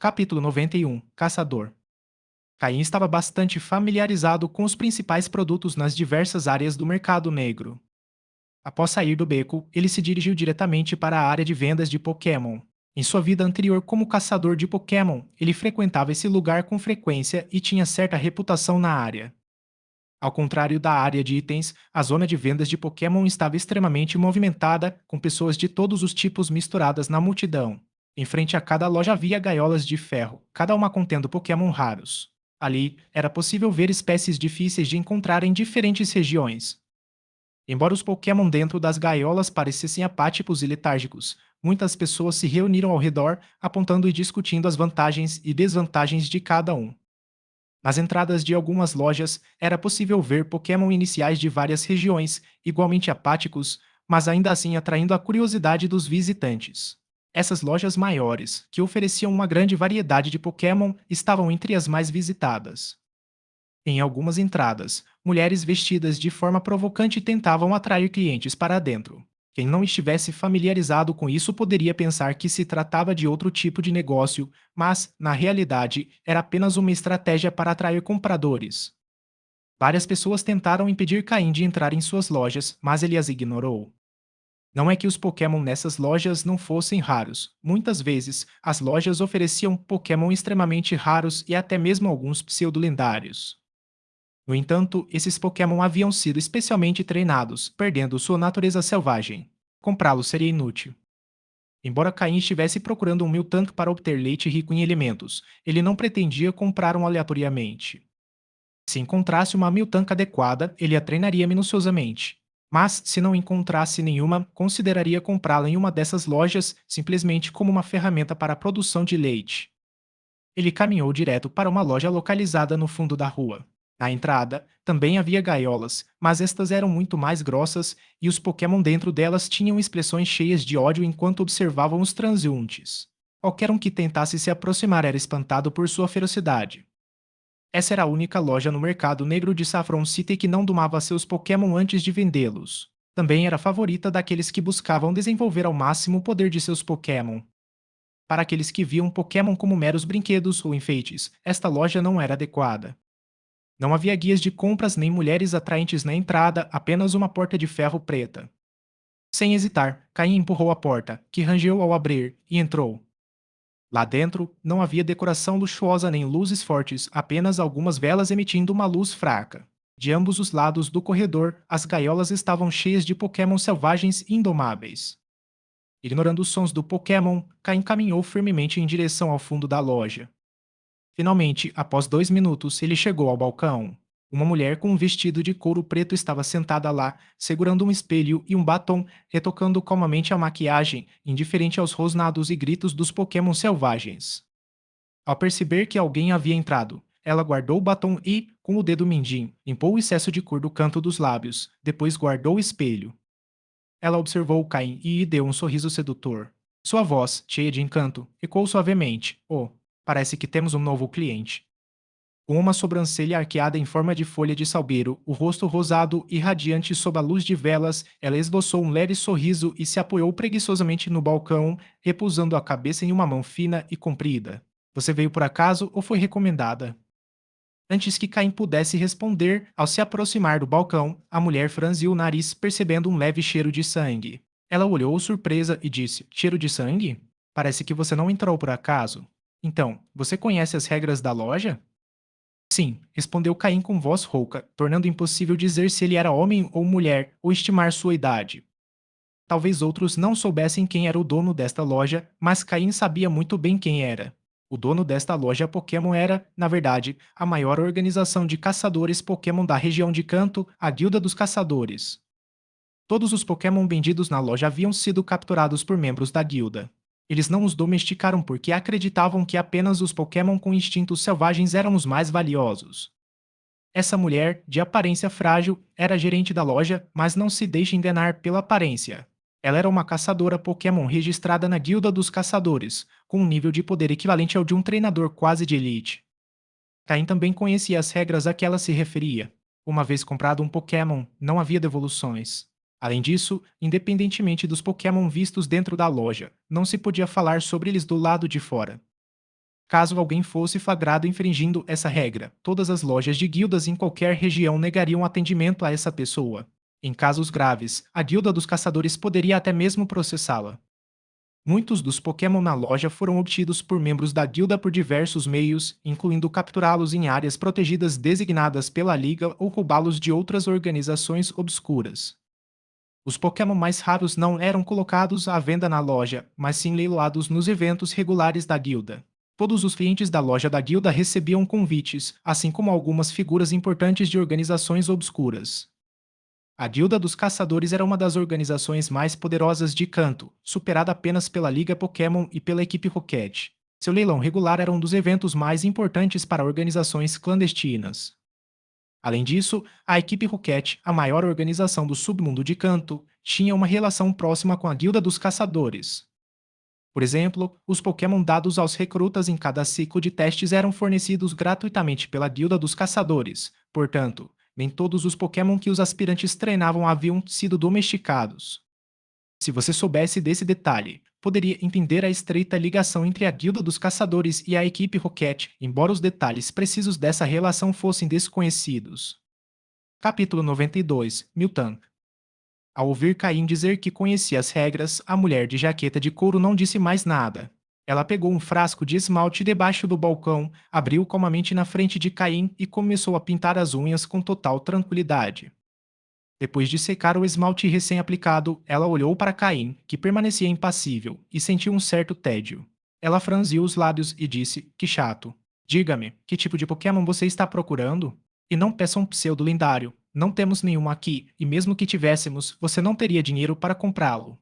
Capítulo 91 Caçador. Caim estava bastante familiarizado com os principais produtos nas diversas áreas do mercado negro. Após sair do beco, ele se dirigiu diretamente para a área de vendas de Pokémon. Em sua vida anterior como caçador de Pokémon, ele frequentava esse lugar com frequência e tinha certa reputação na área. Ao contrário da área de itens, a zona de vendas de Pokémon estava extremamente movimentada, com pessoas de todos os tipos misturadas na multidão. Em frente a cada loja havia gaiolas de ferro, cada uma contendo Pokémon raros. Ali, era possível ver espécies difíceis de encontrar em diferentes regiões. Embora os Pokémon dentro das gaiolas parecessem apáticos e letárgicos, muitas pessoas se reuniram ao redor, apontando e discutindo as vantagens e desvantagens de cada um. Nas entradas de algumas lojas, era possível ver Pokémon iniciais de várias regiões, igualmente apáticos, mas ainda assim atraindo a curiosidade dos visitantes. Essas lojas maiores, que ofereciam uma grande variedade de Pokémon, estavam entre as mais visitadas. Em algumas entradas, mulheres vestidas de forma provocante tentavam atrair clientes para dentro. Quem não estivesse familiarizado com isso poderia pensar que se tratava de outro tipo de negócio, mas, na realidade, era apenas uma estratégia para atrair compradores. Várias pessoas tentaram impedir Caim de entrar em suas lojas, mas ele as ignorou. Não é que os Pokémon nessas lojas não fossem raros. Muitas vezes, as lojas ofereciam Pokémon extremamente raros e até mesmo alguns pseudo-lendários. No entanto, esses Pokémon haviam sido especialmente treinados, perdendo sua natureza selvagem. Comprá-los seria inútil. Embora Caim estivesse procurando um Miltank para obter leite rico em elementos, ele não pretendia comprar um aleatoriamente. Se encontrasse uma Miltank adequada, ele a treinaria minuciosamente. Mas, se não encontrasse nenhuma, consideraria comprá-la em uma dessas lojas simplesmente como uma ferramenta para a produção de leite. Ele caminhou direto para uma loja localizada no fundo da rua. Na entrada, também havia gaiolas, mas estas eram muito mais grossas e os Pokémon dentro delas tinham expressões cheias de ódio enquanto observavam os transeuntes. Qualquer um que tentasse se aproximar era espantado por sua ferocidade. Essa era a única loja no mercado negro de Saffron City que não domava seus Pokémon antes de vendê-los. Também era a favorita daqueles que buscavam desenvolver ao máximo o poder de seus Pokémon. Para aqueles que viam Pokémon como meros brinquedos ou enfeites, esta loja não era adequada. Não havia guias de compras nem mulheres atraentes na entrada, apenas uma porta de ferro preta. Sem hesitar, Caim empurrou a porta, que rangeu ao abrir, e entrou. Lá dentro, não havia decoração luxuosa nem luzes fortes, apenas algumas velas emitindo uma luz fraca. De ambos os lados do corredor, as gaiolas estavam cheias de Pokémon selvagens indomáveis. Ignorando os sons do Pokémon, Caim caminhou firmemente em direção ao fundo da loja. Finalmente, após 2 minutos, ele chegou ao balcão. Uma mulher com um vestido de couro preto estava sentada lá, segurando um espelho e um batom, retocando calmamente a maquiagem, indiferente aos rosnados e gritos dos Pokémon selvagens. Ao perceber que alguém havia entrado, ela guardou o batom e, com o dedo mindinho, limpou o excesso de cor do canto dos lábios, depois guardou o espelho. Ela observou Caim e deu um sorriso sedutor. Sua voz, cheia de encanto, ecoou suavemente. Oh, parece que temos um novo cliente. Com uma sobrancelha arqueada em forma de folha de salgueiro, o rosto rosado e radiante sob a luz de velas, ela esboçou um leve sorriso e se apoiou preguiçosamente no balcão, repousando a cabeça em uma mão fina e comprida. Você veio por acaso ou foi recomendada? Antes que Caim pudesse responder, ao se aproximar do balcão, a mulher franziu o nariz, percebendo um leve cheiro de sangue. Ela olhou surpresa e disse: Cheiro de sangue? Parece que você não entrou por acaso. Então, você conhece as regras da loja? Sim, respondeu Caim com voz rouca, tornando impossível dizer se ele era homem ou mulher, ou estimar sua idade. Talvez outros não soubessem quem era o dono desta loja, mas Caim sabia muito bem quem era. O dono desta loja Pokémon era, na verdade, a maior organização de caçadores Pokémon da região de Kanto, a Guilda dos Caçadores. Todos os Pokémon vendidos na loja haviam sido capturados por membros da guilda. Eles não os domesticaram porque acreditavam que apenas os Pokémon com instintos selvagens eram os mais valiosos. Essa mulher, de aparência frágil, era gerente da loja, mas não se deixe enganar pela aparência. Ela era uma caçadora Pokémon registrada na Guilda dos Caçadores, com um nível de poder equivalente ao de um treinador quase de elite. Caim também conhecia as regras a que ela se referia. Uma vez comprado um Pokémon, não havia devoluções. Além disso, independentemente dos Pokémon vistos dentro da loja, não se podia falar sobre eles do lado de fora. Caso alguém fosse flagrado infringindo essa regra, todas as lojas de guildas em qualquer região negariam atendimento a essa pessoa. Em casos graves, a guilda dos caçadores poderia até mesmo processá-la. Muitos dos Pokémon na loja foram obtidos por membros da guilda por diversos meios, incluindo capturá-los em áreas protegidas designadas pela Liga ou roubá-los de outras organizações obscuras. Os Pokémon mais raros não eram colocados à venda na loja, mas sim leiloados nos eventos regulares da guilda. Todos os clientes da loja da guilda recebiam convites, assim como algumas figuras importantes de organizações obscuras. A Guilda dos Caçadores era uma das organizações mais poderosas de Kanto, superada apenas pela Liga Pokémon e pela equipe Rocket. Seu leilão regular era um dos eventos mais importantes para organizações clandestinas. Além disso, a equipe Rocket, a maior organização do submundo de Kanto, tinha uma relação próxima com a Guilda dos Caçadores. Por exemplo, os Pokémon dados aos recrutas em cada ciclo de testes eram fornecidos gratuitamente pela Guilda dos Caçadores, portanto, nem todos os Pokémon que os aspirantes treinavam haviam sido domesticados. Se você soubesse desse detalhe, poderia entender a estreita ligação entre a Guilda dos Caçadores e a equipe Rocket, embora os detalhes precisos dessa relação fossem desconhecidos. Capítulo 92 Miltank. Ao ouvir Caim dizer que conhecia as regras, a mulher de jaqueta de couro não disse mais nada. Ela pegou um frasco de esmalte debaixo do balcão, abriu calmamente na frente de Caim e começou a pintar as unhas com total tranquilidade. Depois de secar o esmalte recém-aplicado, ela olhou para Caim, que permanecia impassível, e sentiu um certo tédio. Ela franziu os lábios e disse: Que chato. Diga-me, que tipo de Pokémon você está procurando? E não peça um pseudo lendário. Não temos nenhum aqui, e mesmo que tivéssemos, você não teria dinheiro para comprá-lo.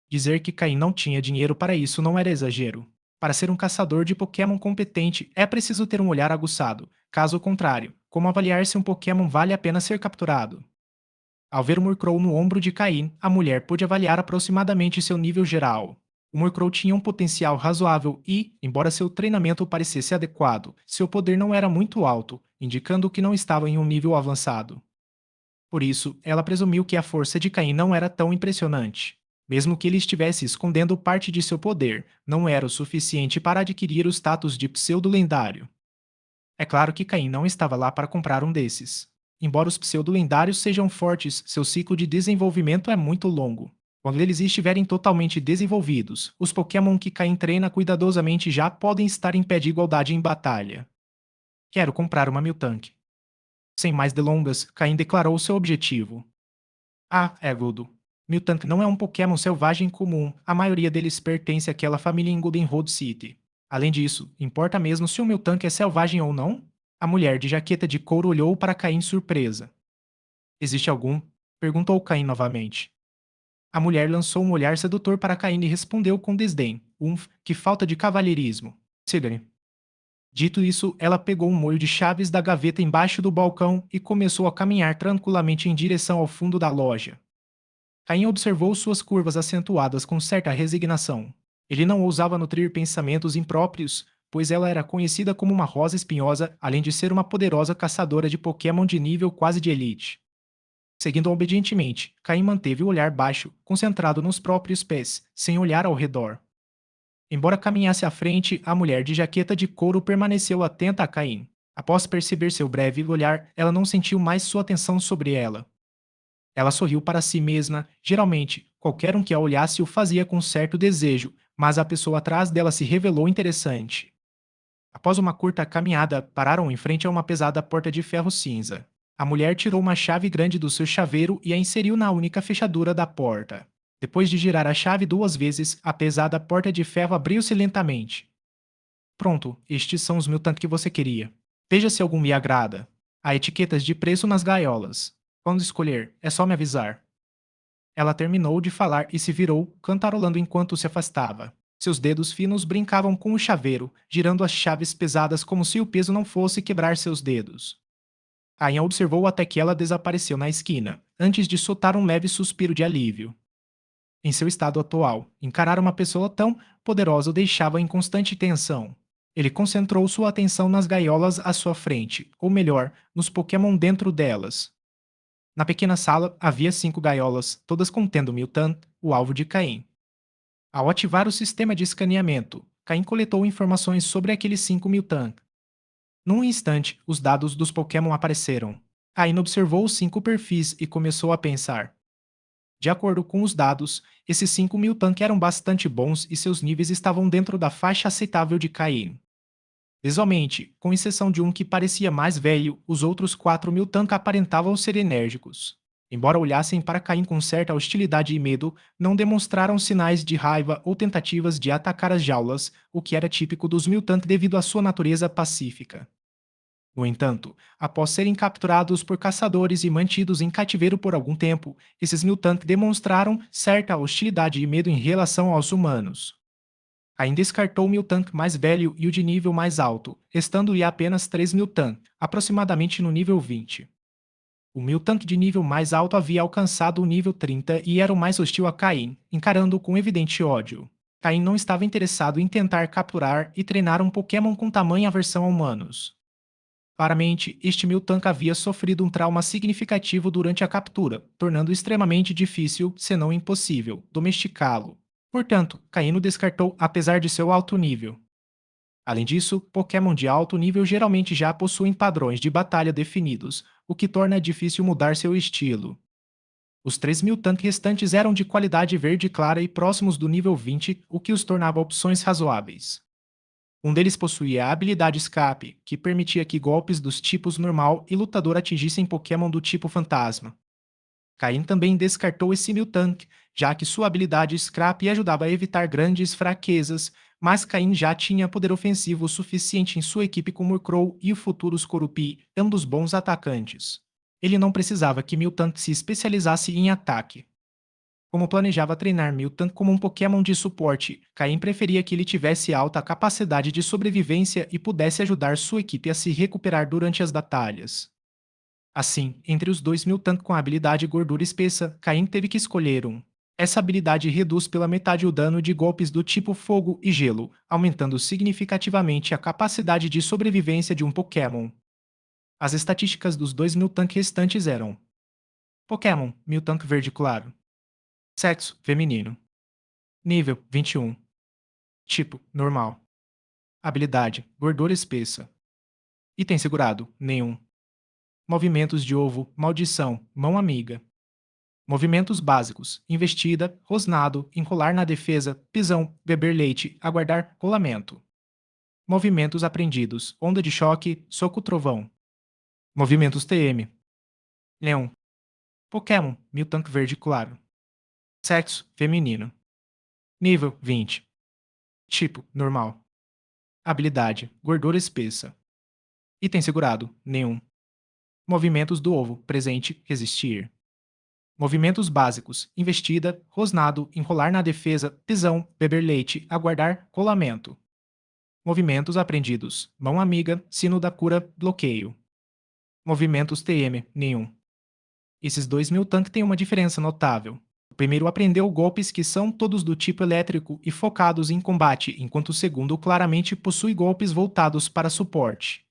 Dizer que Caim não tinha dinheiro para isso não era exagero. Para ser um caçador de Pokémon competente, é preciso ter um olhar aguçado. Caso contrário, como avaliar se um Pokémon vale a pena ser capturado? Ao ver o Murkrow no ombro de Caim, a mulher pôde avaliar aproximadamente seu nível geral. O Murkrow tinha um potencial razoável e, embora seu treinamento parecesse adequado, seu poder não era muito alto, indicando que não estava em um nível avançado. Por isso, ela presumiu que a força de Caim não era tão impressionante. Mesmo que ele estivesse escondendo parte de seu poder, não era o suficiente para adquirir o status de pseudo-lendário. É claro que Caim não estava lá para comprar um desses. Embora os pseudo-lendários sejam fortes, seu ciclo de desenvolvimento é muito longo. Quando eles estiverem totalmente desenvolvidos, os Pokémon que Caim treina cuidadosamente já podem estar em pé de igualdade em batalha. Quero comprar uma Miltank. Sem mais delongas, Caim declarou seu objetivo. Ah, Egudo. Miltank não é um Pokémon selvagem comum, a maioria deles pertence àquela família em Golden Road City. Além disso, importa mesmo se o Miltank é selvagem ou não? A mulher de jaqueta de couro olhou para Caim surpresa. Existe algum? Perguntou Caim novamente. A mulher lançou um olhar sedutor para Caim e respondeu com desdém. Que falta de cavalheirismo. Siga-me. Dito isso, ela pegou um molho de chaves da gaveta embaixo do balcão e começou a caminhar tranquilamente em direção ao fundo da loja. Caim observou suas curvas acentuadas com certa resignação. Ele não ousava nutrir pensamentos impróprios, pois ela era conhecida como uma rosa espinhosa, além de ser uma poderosa caçadora de Pokémon de nível quase de elite. Seguindo obedientemente, Caim manteve o olhar baixo, concentrado nos próprios pés, sem olhar ao redor. Embora caminhasse à frente, a mulher de jaqueta de couro permaneceu atenta a Caim. Após perceber seu breve olhar, ela não sentiu mais sua atenção sobre ela. Ela sorriu para si mesma. Geralmente, qualquer um que a olhasse o fazia com certo desejo, mas a pessoa atrás dela se revelou interessante. Após uma curta caminhada, pararam em frente a uma pesada porta de ferro cinza. A mulher tirou uma chave grande do seu chaveiro e a inseriu na única fechadura da porta. Depois de girar a chave 2 vezes, a pesada porta de ferro abriu-se lentamente. Pronto, estes são os Miltank que você queria. Veja se algum lhe agrada. Há etiquetas de preço nas gaiolas. Quando escolher, é só me avisar. Ela terminou de falar e se virou, cantarolando enquanto se afastava. Seus dedos finos brincavam com o chaveiro, girando as chaves pesadas como se o peso não fosse quebrar seus dedos. Ayan observou até que ela desapareceu na esquina, antes de soltar um leve suspiro de alívio. Em seu estado atual, encarar uma pessoa tão poderosa o deixava em constante tensão. Ele concentrou sua atenção nas gaiolas à sua frente, ou melhor, nos Pokémon dentro delas. Na pequena sala havia 5 gaiolas, todas contendo Miltan, o alvo de Caim. Ao ativar o sistema de escaneamento, Caim coletou informações sobre aqueles 5.000 Num instante, os dados dos Pokémon apareceram. Caim observou os 5 perfis e começou a pensar. De acordo com os dados, esses 5.000 eram bastante bons e seus níveis estavam dentro da faixa aceitável de Caim. Visualmente, com exceção de um que parecia mais velho, os outros 4.000 aparentavam ser enérgicos. Embora olhassem para Caim com certa hostilidade e medo, não demonstraram sinais de raiva ou tentativas de atacar as jaulas, o que era típico dos Miltank devido à sua natureza pacífica. No entanto, após serem capturados por caçadores e mantidos em cativeiro por algum tempo, esses Miltank demonstraram certa hostilidade e medo em relação aos humanos. Ainda descartou o Miltank mais velho e o de nível mais alto, restando-lhe apenas 3 Miltank, aproximadamente no nível 20. O Miltank de nível mais alto havia alcançado o nível 30 e era o mais hostil a Caim, encarando-o com evidente ódio. Caim não estava interessado em tentar capturar e treinar um Pokémon com tamanha aversão a humanos. Claramente, este Miltank havia sofrido um trauma significativo durante a captura, tornando extremamente difícil, se não impossível, domesticá-lo. Portanto, Caíno descartou apesar de seu alto nível. Além disso, Pokémon de alto nível geralmente já possuem padrões de batalha definidos, o que torna difícil mudar seu estilo. Os 3.000 restantes eram de qualidade verde clara e próximos do nível 20, o que os tornava opções razoáveis. Um deles possuía a habilidade Escape, que permitia que golpes dos tipos normal e lutador atingissem Pokémon do tipo fantasma. Caim também descartou esse Miltank, já que sua habilidade Scrap ajudava a evitar grandes fraquezas, mas Caim já tinha poder ofensivo suficiente em sua equipe com Murkrow e o futuro Skorupi, ambos bons atacantes. Ele não precisava que Miltank se especializasse em ataque. Como planejava treinar Miltank como um Pokémon de suporte, Caim preferia que ele tivesse alta capacidade de sobrevivência e pudesse ajudar sua equipe a se recuperar durante as batalhas. Assim, entre os dois Miltank com a habilidade Gordura Espessa, Caim teve que escolher um. Essa habilidade reduz pela metade o dano de golpes do tipo Fogo e Gelo, aumentando significativamente a capacidade de sobrevivência de um Pokémon. As estatísticas dos dois Miltank restantes eram: Pokémon, Miltank Verde Claro. Sexo, feminino. Nível, 21. Tipo, normal. Habilidade, Gordura Espessa. Item segurado, nenhum. Movimentos de ovo, maldição, mão amiga. Movimentos básicos: investida, rosnado, enrolar na defesa, pisão, beber leite, aguardar rolamento. Movimentos aprendidos: onda de choque, soco trovão. Movimentos TM: Leão. Pokémon, Miltank verde claro. Sexo: feminino. Nível: 20. Tipo: normal. Habilidade: gordura espessa. Item segurado: nenhum. Movimentos do ovo: presente, resistir. Movimentos básicos: investida, rosnado, enrolar na defesa, pisão, beber leite, aguardar, rolamento. Movimentos aprendidos: mão amiga, sino da cura, bloqueio. Movimentos TM: nenhum. Esses dois Miltank têm uma diferença notável. O primeiro aprendeu golpes que são todos do tipo elétrico e focados em combate, enquanto o segundo claramente possui golpes voltados para suporte.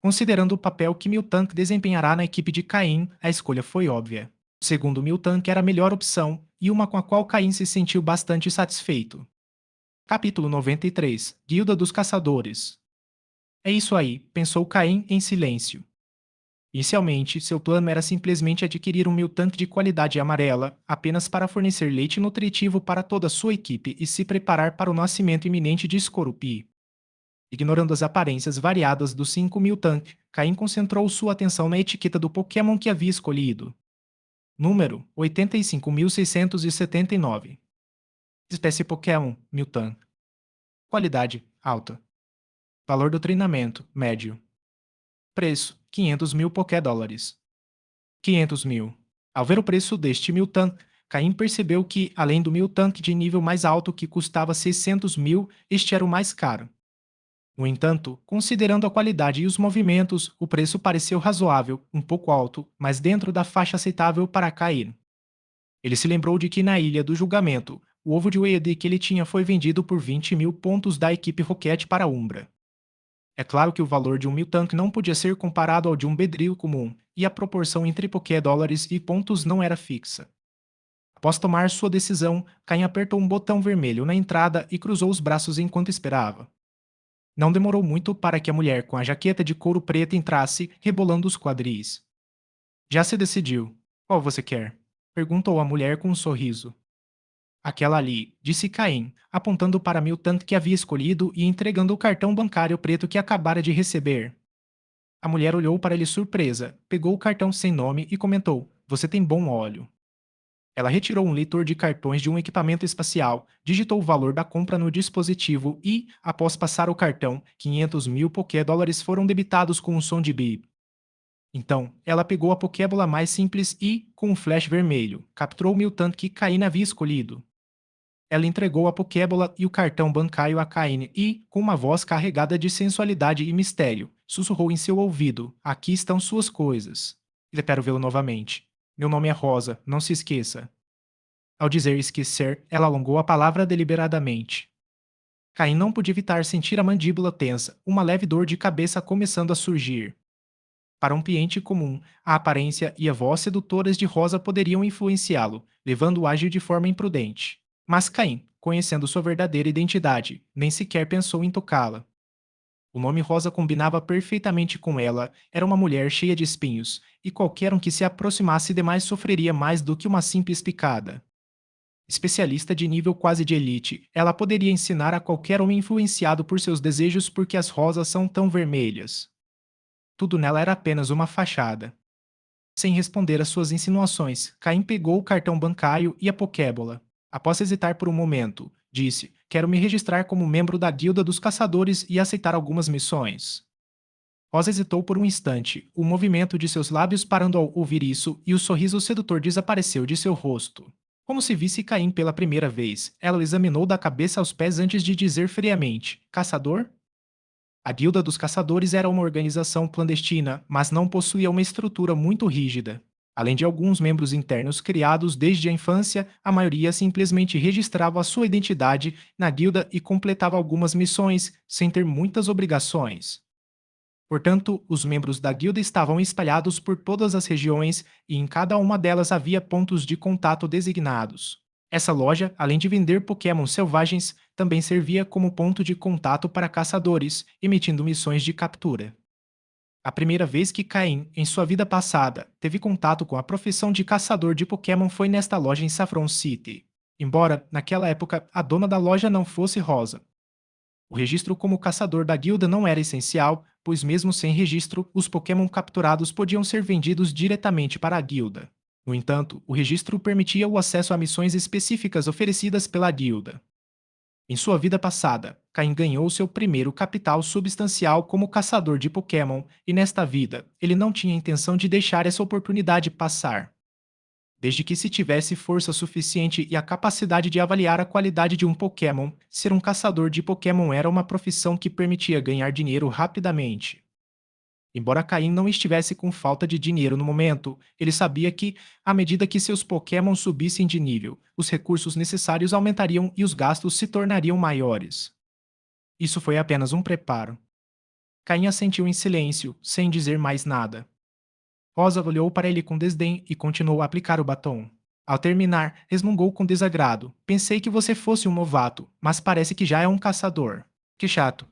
Considerando o papel que Miltank desempenhará na equipe de Caim, a escolha foi óbvia. O segundo Miltank era a melhor opção e uma com a qual Caim se sentiu bastante satisfeito. Capítulo 93 Guilda dos Caçadores. É isso aí, pensou Caim em silêncio. Inicialmente, seu plano era simplesmente adquirir um Miltank de qualidade amarela, apenas para fornecer leite nutritivo para toda a sua equipe e se preparar para o nascimento iminente de Skorupi. Ignorando as aparências variadas dos 5.000 Caim concentrou sua atenção na etiqueta do Pokémon que havia escolhido. Número 85.679. Espécie Pokémon, Miltank. Qualidade, alta. Valor do treinamento, médio. Preço, 500.000 Pokédólares. 500.000. Ao ver o preço deste Miltank, Caim percebeu que, além do Miltank de nível mais alto que custava 600.000, este era o mais caro. No entanto, considerando a qualidade e os movimentos, o preço pareceu razoável, um pouco alto, mas dentro da faixa aceitável para Caim. Ele se lembrou de que na Ilha do Julgamento, o ovo de Weedi que ele tinha foi vendido por 20.000 pontos da equipe Rocket para a Umbra. É claro que o valor de um Miltank não podia ser comparado ao de um Beedrill comum, e a proporção entre Pokédólares e pontos não era fixa. Após tomar sua decisão, Caim apertou um botão vermelho na entrada e cruzou os braços enquanto esperava. Não demorou muito para que a mulher com a jaqueta de couro preto entrasse, rebolando os quadris. Já se decidiu. Qual você quer? Perguntou a mulher com um sorriso. Aquela ali, disse Caim, apontando para Milton que havia escolhido e entregando o cartão bancário preto que acabara de receber. A mulher olhou para ele surpresa, pegou o cartão sem nome e comentou: Você tem bom óleo. Ela retirou um leitor de cartões de um equipamento espacial, digitou o valor da compra no dispositivo e, após passar o cartão, 500 mil Poké-dólares foram debitados com um som de bip. Então, ela pegou a Pokébola mais simples e, com um flash vermelho, capturou o Miltank que Caine havia escolhido. Ela entregou a Pokébola e o cartão bancário a Caine e, com uma voz carregada de sensualidade e mistério, sussurrou em seu ouvido: Aqui estão suas coisas. Espero vê-lo novamente. Meu nome é Rosa, não se esqueça. Ao dizer esquecer, ela alongou a palavra deliberadamente. Caim não podia evitar sentir a mandíbula tensa, uma leve dor de cabeça começando a surgir. Para um cliente comum, a aparência e a voz sedutoras de Rosa poderiam influenciá-lo, levando-o a agir de forma imprudente. Mas Caim, conhecendo sua verdadeira identidade, nem sequer pensou em tocá-la. O nome Rosa combinava perfeitamente com ela, era uma mulher cheia de espinhos, e qualquer um que se aproximasse demais sofreria mais do que uma simples picada. Especialista de nível quase de elite, ela poderia ensinar a qualquer homem influenciado por seus desejos porque as rosas são tão vermelhas. Tudo nela era apenas uma fachada. Sem responder às suas insinuações, Caim pegou o cartão bancário e a Pokébola. Após hesitar por um momento, disse: Quero me registrar como membro da Guilda dos Caçadores e aceitar algumas missões. Rosa hesitou por um instante, o movimento de seus lábios parando ao ouvir isso e o sorriso sedutor desapareceu de seu rosto. Como se visse Caim pela primeira vez, ela o examinou da cabeça aos pés antes de dizer friamente: Caçador? A Guilda dos Caçadores era uma organização clandestina, mas não possuía uma estrutura muito rígida. Além de alguns membros internos criados desde a infância, a maioria simplesmente registrava a sua identidade na guilda e completava algumas missões, sem ter muitas obrigações. Portanto, os membros da guilda estavam espalhados por todas as regiões e em cada uma delas havia pontos de contato designados. Essa loja, além de vender Pokémon selvagens, também servia como ponto de contato para caçadores, emitindo missões de captura. A primeira vez que Caim, em sua vida passada, teve contato com a profissão de caçador de Pokémon foi nesta loja em Saffron City. Embora, naquela época, a dona da loja não fosse Rosa. O registro como caçador da guilda não era essencial, pois mesmo sem registro, os Pokémon capturados podiam ser vendidos diretamente para a guilda. No entanto, o registro permitia o acesso a missões específicas oferecidas pela guilda. Em sua vida passada, Caim ganhou seu primeiro capital substancial como caçador de Pokémon, e nesta vida, ele não tinha intenção de deixar essa oportunidade passar. Desde que se tivesse força suficiente e a capacidade de avaliar a qualidade de um Pokémon, ser um caçador de Pokémon era uma profissão que permitia ganhar dinheiro rapidamente. Embora Caim não estivesse com falta de dinheiro no momento, ele sabia que, à medida que seus Pokémon subissem de nível, os recursos necessários aumentariam e os gastos se tornariam maiores. Isso foi apenas um preparo. Caim assentiu em silêncio, sem dizer mais nada. Rosa olhou para ele com desdém e continuou a aplicar o batom. Ao terminar, resmungou com desagrado. Pensei que você fosse um novato, mas parece que já é um caçador. Que chato.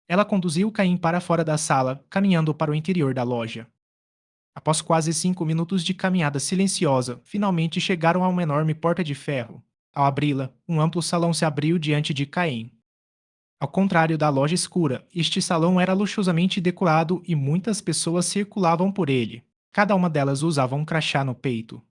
Ela conduziu Caim para fora da sala, caminhando para o interior da loja. Após quase 5 minutos de caminhada silenciosa, finalmente chegaram a uma enorme porta de ferro. Ao abri-la, um amplo salão se abriu diante de Caim. Ao contrário da loja escura, este salão era luxuosamente decorado e muitas pessoas circulavam por ele. Cada uma delas usava um crachá no peito.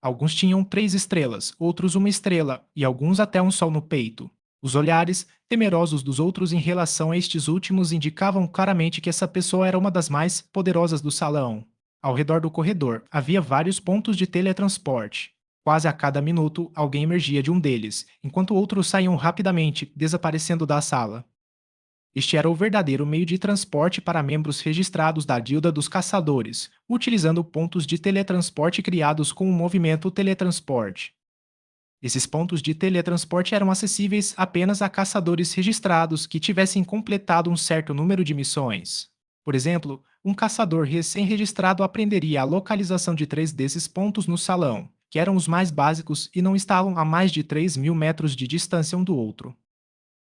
Alguns tinham 3 estrelas, outros uma estrela e alguns até um sol no peito. Os olhares, temerosos dos outros em relação a estes últimos, indicavam claramente que essa pessoa era uma das mais poderosas do salão. Ao redor do corredor, havia vários pontos de teletransporte. Quase a cada minuto, alguém emergia de um deles, enquanto outros saíam rapidamente, desaparecendo da sala. Este era o verdadeiro meio de transporte para membros registrados da Guilda dos Caçadores, utilizando pontos de teletransporte criados com o movimento teletransporte. Esses pontos de teletransporte eram acessíveis apenas a caçadores registrados que tivessem completado um certo número de missões. Por exemplo, um caçador recém-registrado aprenderia a localização de 3 desses pontos no salão, que eram os mais básicos e não estavam a mais de 3.000 metros de distância um do outro.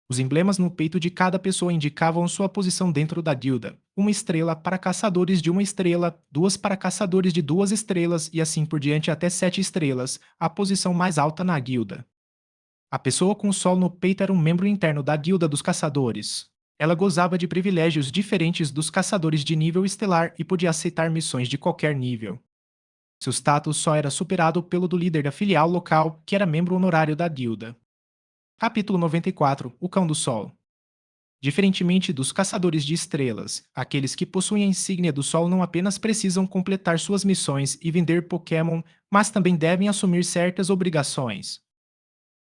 Os emblemas no peito de cada pessoa indicavam sua posição dentro da guilda. Uma estrela para caçadores de uma estrela, duas para caçadores de duas estrelas e assim por diante até 7 estrelas, a posição mais alta na guilda. A pessoa com o sol no peito era um membro interno da guilda dos caçadores. Ela gozava de privilégios diferentes dos caçadores de nível estelar e podia aceitar missões de qualquer nível. Seu status só era superado pelo do líder da filial local, que era membro honorário da guilda. Capítulo 94. O Cão do Sol. Diferentemente dos caçadores de estrelas, aqueles que possuem a insígnia do Sol não apenas precisam completar suas missões e vender Pokémon, mas também devem assumir certas obrigações.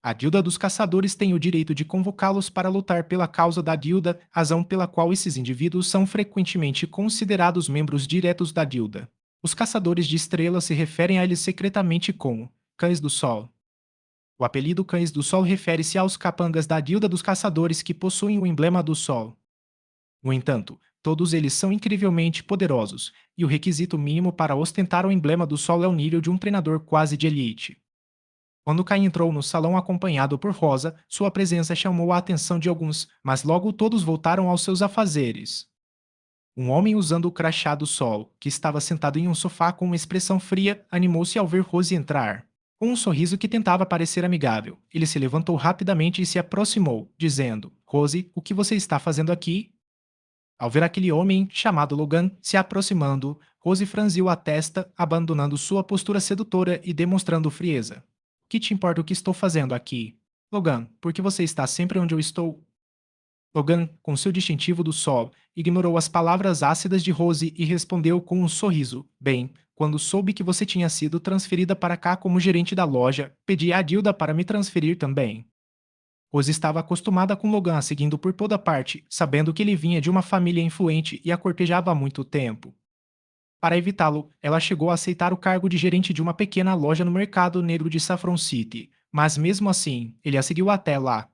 A Guilda dos Caçadores tem o direito de convocá-los para lutar pela causa da Guilda, razão pela qual esses indivíduos são frequentemente considerados membros diretos da Guilda. Os Caçadores de Estrelas se referem a eles secretamente como Cães do Sol. O apelido Cães do Sol refere-se aos capangas da Guilda dos Caçadores que possuem o emblema do Sol. No entanto, todos eles são incrivelmente poderosos, e o requisito mínimo para ostentar o emblema do Sol é o nível de um treinador quase de elite. Quando Caim entrou no salão acompanhado por Rosa, sua presença chamou a atenção de alguns, mas logo todos voltaram aos seus afazeres. Um homem usando o crachá do sol, que estava sentado em um sofá com uma expressão fria, animou-se ao ver Rose entrar. Com um sorriso que tentava parecer amigável, ele se levantou rapidamente e se aproximou, dizendo: Rose, o que você está fazendo aqui? Ao ver aquele homem, chamado Logan, se aproximando, Rose franziu a testa, abandonando sua postura sedutora e demonstrando frieza. Que te importa o que estou fazendo aqui? Logan, por que você está sempre onde eu estou? Logan, com seu distintivo do sol, ignorou as palavras ácidas de Rose e respondeu com um sorriso. Bem, quando soube que você tinha sido transferida para cá como gerente da loja, pedi a Dilda para me transferir também. Rose estava acostumada com Logan seguindo por toda parte, sabendo que ele vinha de uma família influente e a cortejava há muito tempo. Para evitá-lo, ela chegou a aceitar o cargo de gerente de uma pequena loja no mercado negro de Saffron City, mas mesmo assim, ele a seguiu até lá.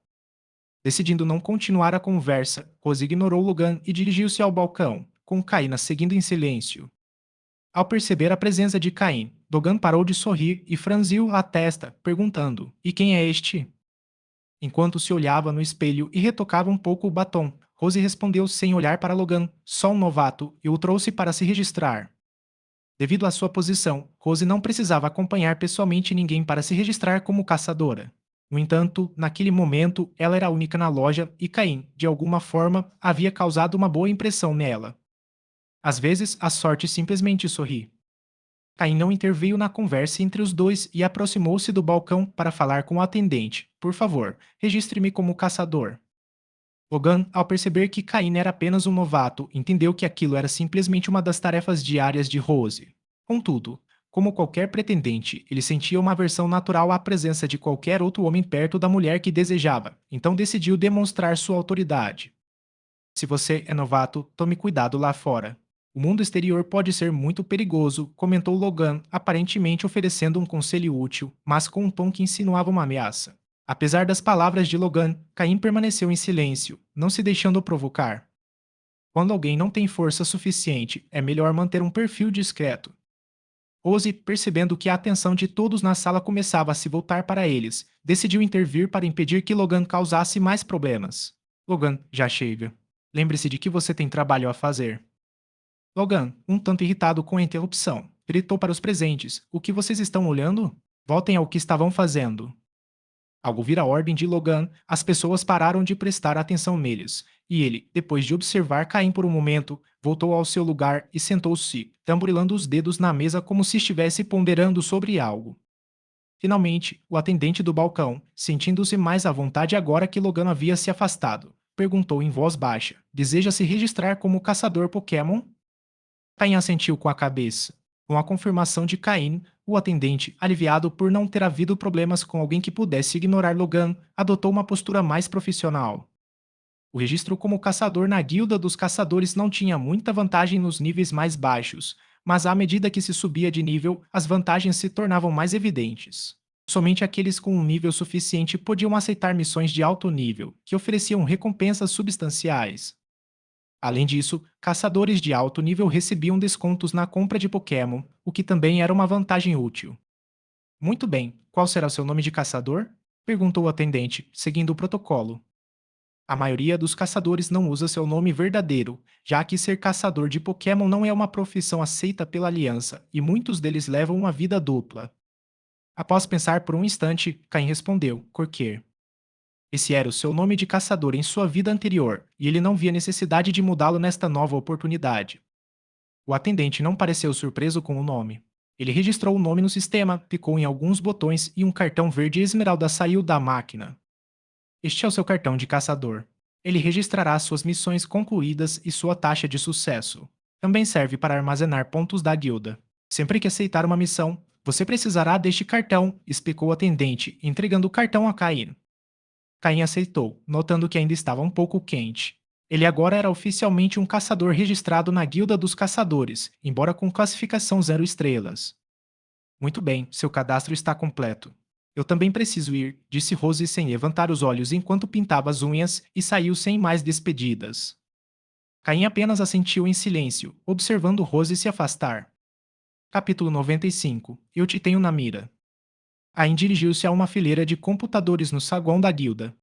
Decidindo não continuar a conversa, Rose ignorou Logan e dirigiu-se ao balcão, com Kaina seguindo em silêncio. Ao perceber a presença de Caim, Logan parou de sorrir e franziu a testa, perguntando: E quem é este? Enquanto se olhava no espelho e retocava um pouco o batom, Rose respondeu sem olhar para Logan: Só um novato, e o trouxe para se registrar. Devido à sua posição, Rose não precisava acompanhar pessoalmente ninguém para se registrar como caçadora. No entanto, naquele momento, ela era a única na loja e Caim, de alguma forma, havia causado uma boa impressão nela. Às vezes, a sorte simplesmente sorri. Caim não interveio na conversa entre os dois e aproximou-se do balcão para falar com o atendente. Por favor, registre-me como caçador. Logan, ao perceber que Cain era apenas um novato, entendeu que aquilo era simplesmente uma das tarefas diárias de Rose. Contudo, como qualquer pretendente, ele sentia uma aversão natural à presença de qualquer outro homem perto da mulher que desejava, então decidiu demonstrar sua autoridade. Se você é novato, tome cuidado lá fora. O mundo exterior pode ser muito perigoso, comentou Logan, aparentemente oferecendo um conselho útil, mas com um tom que insinuava uma ameaça. Apesar das palavras de Logan, Caim permaneceu em silêncio, não se deixando provocar. Quando alguém não tem força suficiente, é melhor manter um perfil discreto. Rose, percebendo que a atenção de todos na sala começava a se voltar para eles, decidiu intervir para impedir que Logan causasse mais problemas. Logan, já chega. Lembre-se de que você tem trabalho a fazer. Logan, um tanto irritado com a interrupção, gritou para os presentes: O que vocês estão olhando? Voltem ao que estavam fazendo. Ao ouvir a ordem de Logan, as pessoas pararam de prestar atenção neles, e ele, depois de observar Caim por um momento, voltou ao seu lugar e sentou-se, tamborilando os dedos na mesa como se estivesse ponderando sobre algo. Finalmente, o atendente do balcão, sentindo-se mais à vontade agora que Logan havia se afastado, perguntou em voz baixa: Deseja se registrar como caçador Pokémon? Caim assentiu com a cabeça. Com a confirmação de Caim, o atendente, aliviado por não ter havido problemas com alguém que pudesse ignorar Logan, adotou uma postura mais profissional. O registro como caçador na Guilda dos Caçadores não tinha muita vantagem nos níveis mais baixos, mas à medida que se subia de nível, as vantagens se tornavam mais evidentes. Somente aqueles com um nível suficiente podiam aceitar missões de alto nível, que ofereciam recompensas substanciais. Além disso, caçadores de alto nível recebiam descontos na compra de Pokémon, o que também era uma vantagem útil. Muito bem, qual será o seu nome de caçador? Perguntou o atendente, seguindo o protocolo. A maioria dos caçadores não usa seu nome verdadeiro, já que ser caçador de Pokémon não é uma profissão aceita pela Aliança, e muitos deles levam uma vida dupla. Após pensar por um instante, Caim respondeu, Corquier. Esse era o seu nome de caçador em sua vida anterior, e ele não via necessidade de mudá-lo nesta nova oportunidade. O atendente não pareceu surpreso com o nome. Ele registrou o nome no sistema, picou em alguns botões e um cartão verde esmeralda saiu da máquina. Este é o seu cartão de caçador. Ele registrará suas missões concluídas e sua taxa de sucesso. Também serve para armazenar pontos da guilda. Sempre que aceitar uma missão, você precisará deste cartão, explicou o atendente, entregando o cartão a Caim. Caim aceitou, notando que ainda estava um pouco quente. Ele agora era oficialmente um caçador registrado na Guilda dos Caçadores, embora com classificação 0 estrelas. Muito bem, seu cadastro está completo. Eu também preciso ir, disse Rose sem levantar os olhos enquanto pintava as unhas e saiu sem mais despedidas. Caim apenas assentiu em silêncio, observando Rose se afastar. Capítulo 95. Eu te tenho na mira. Caim dirigiu-se a uma fileira de computadores no saguão da guilda.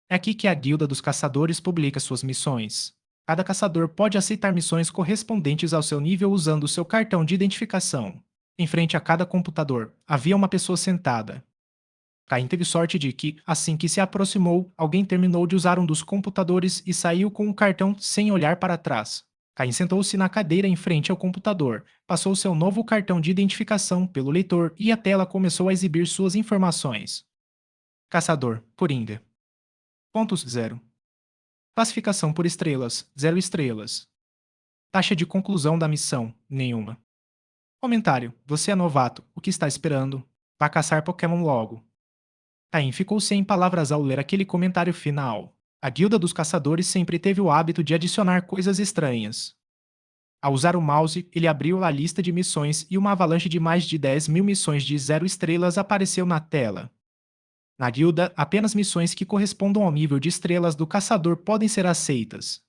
É aqui que a Guilda dos Caçadores publica suas missões. Cada caçador pode aceitar missões correspondentes ao seu nível usando seu cartão de identificação. Em frente a cada computador, havia uma pessoa sentada. Caim teve sorte de que, assim que se aproximou, alguém terminou de usar um dos computadores e saiu com o cartão sem olhar para trás. Caim sentou-se na cadeira em frente ao computador, passou seu novo cartão de identificação pelo leitor e a tela começou a exibir suas informações. Caçador, Coringa. Pontos 0. Classificação por estrelas, 0 estrelas. Taxa de conclusão da missão, nenhuma. Comentário, você é novato, o que está esperando? Vá caçar Pokémon logo. Caim ficou sem palavras ao ler aquele comentário final. A Guilda dos Caçadores sempre teve o hábito de adicionar coisas estranhas. Ao usar o mouse, ele abriu a lista de missões e uma avalanche de mais de 10.000 missões de 0 estrelas apareceu na tela. Na guilda, apenas missões que correspondam ao nível de estrelas do caçador podem ser aceitas.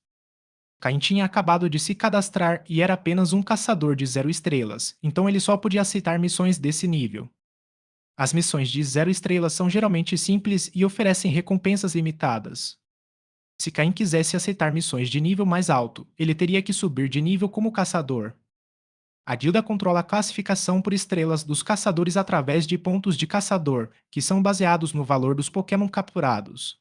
Caim tinha acabado de se cadastrar e era apenas um caçador de 0 estrelas, então ele só podia aceitar missões desse nível. As missões de 0 estrelas são geralmente simples e oferecem recompensas limitadas. Se Caim quisesse aceitar missões de nível mais alto, ele teria que subir de nível como caçador. A guilda controla a classificação por estrelas dos caçadores através de pontos de caçador, que são baseados no valor dos Pokémon capturados.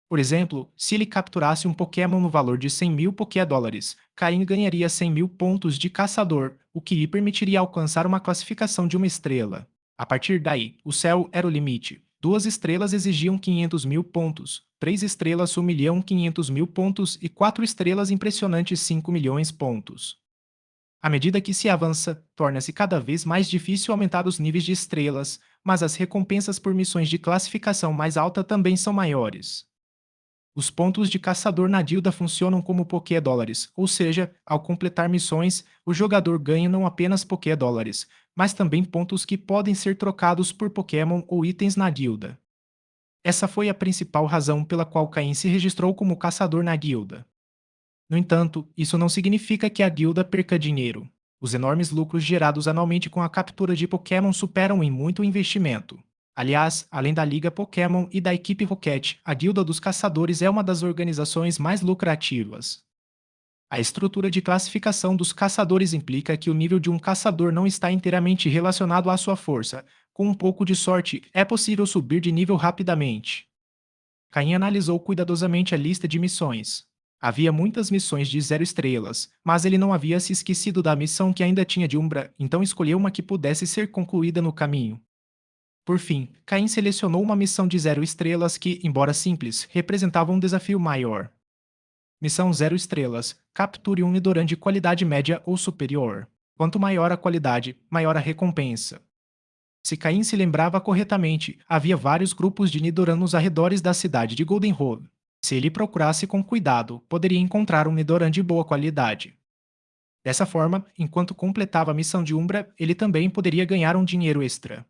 Por exemplo, se ele capturasse um Pokémon no valor de 100.000 Pokédólares, Caim ganharia 100.000 pontos de caçador, o que lhe permitiria alcançar uma classificação de uma estrela. A partir daí, o céu era o limite. 2 estrelas exigiam 500.000 pontos, 3 estrelas 1.500.000 pontos e 4 estrelas impressionantes 5 milhões pontos. À medida que se avança, torna-se cada vez mais difícil aumentar os níveis de estrelas, mas as recompensas por missões de classificação mais alta também são maiores. Os pontos de caçador na guilda funcionam como Pokédólares, ou seja, ao completar missões, o jogador ganha não apenas Pokédólares, mas também pontos que podem ser trocados por Pokémon ou itens na guilda. Essa foi a principal razão pela qual Caim se registrou como caçador na guilda. No entanto, isso não significa que a guilda perca dinheiro. Os enormes lucros gerados anualmente com a captura de Pokémon superam em muito o investimento. Aliás, além da Liga Pokémon e da equipe Rocket, a Guilda dos Caçadores é uma das organizações mais lucrativas. A estrutura de classificação dos caçadores implica que o nível de um caçador não está inteiramente relacionado à sua força. Com um pouco de sorte, é possível subir de nível rapidamente. Caim analisou cuidadosamente a lista de missões. Havia muitas missões de 0 estrelas, mas ele não havia se esquecido da missão que ainda tinha de Umbra, então escolheu uma que pudesse ser concluída no caminho. Por fim, Caim selecionou uma missão de 0 estrelas que, embora simples, representava um desafio maior. Missão 0 estrelas. Capture um Nidoran de qualidade média ou superior. Quanto maior a qualidade, maior a recompensa. Se Caim se lembrava corretamente, havia vários grupos de Nidoran nos arredores da cidade de Golden Hole. Se ele procurasse com cuidado, poderia encontrar um Nidoran de boa qualidade. Dessa forma, enquanto completava a missão de Umbra, ele também poderia ganhar um dinheiro extra.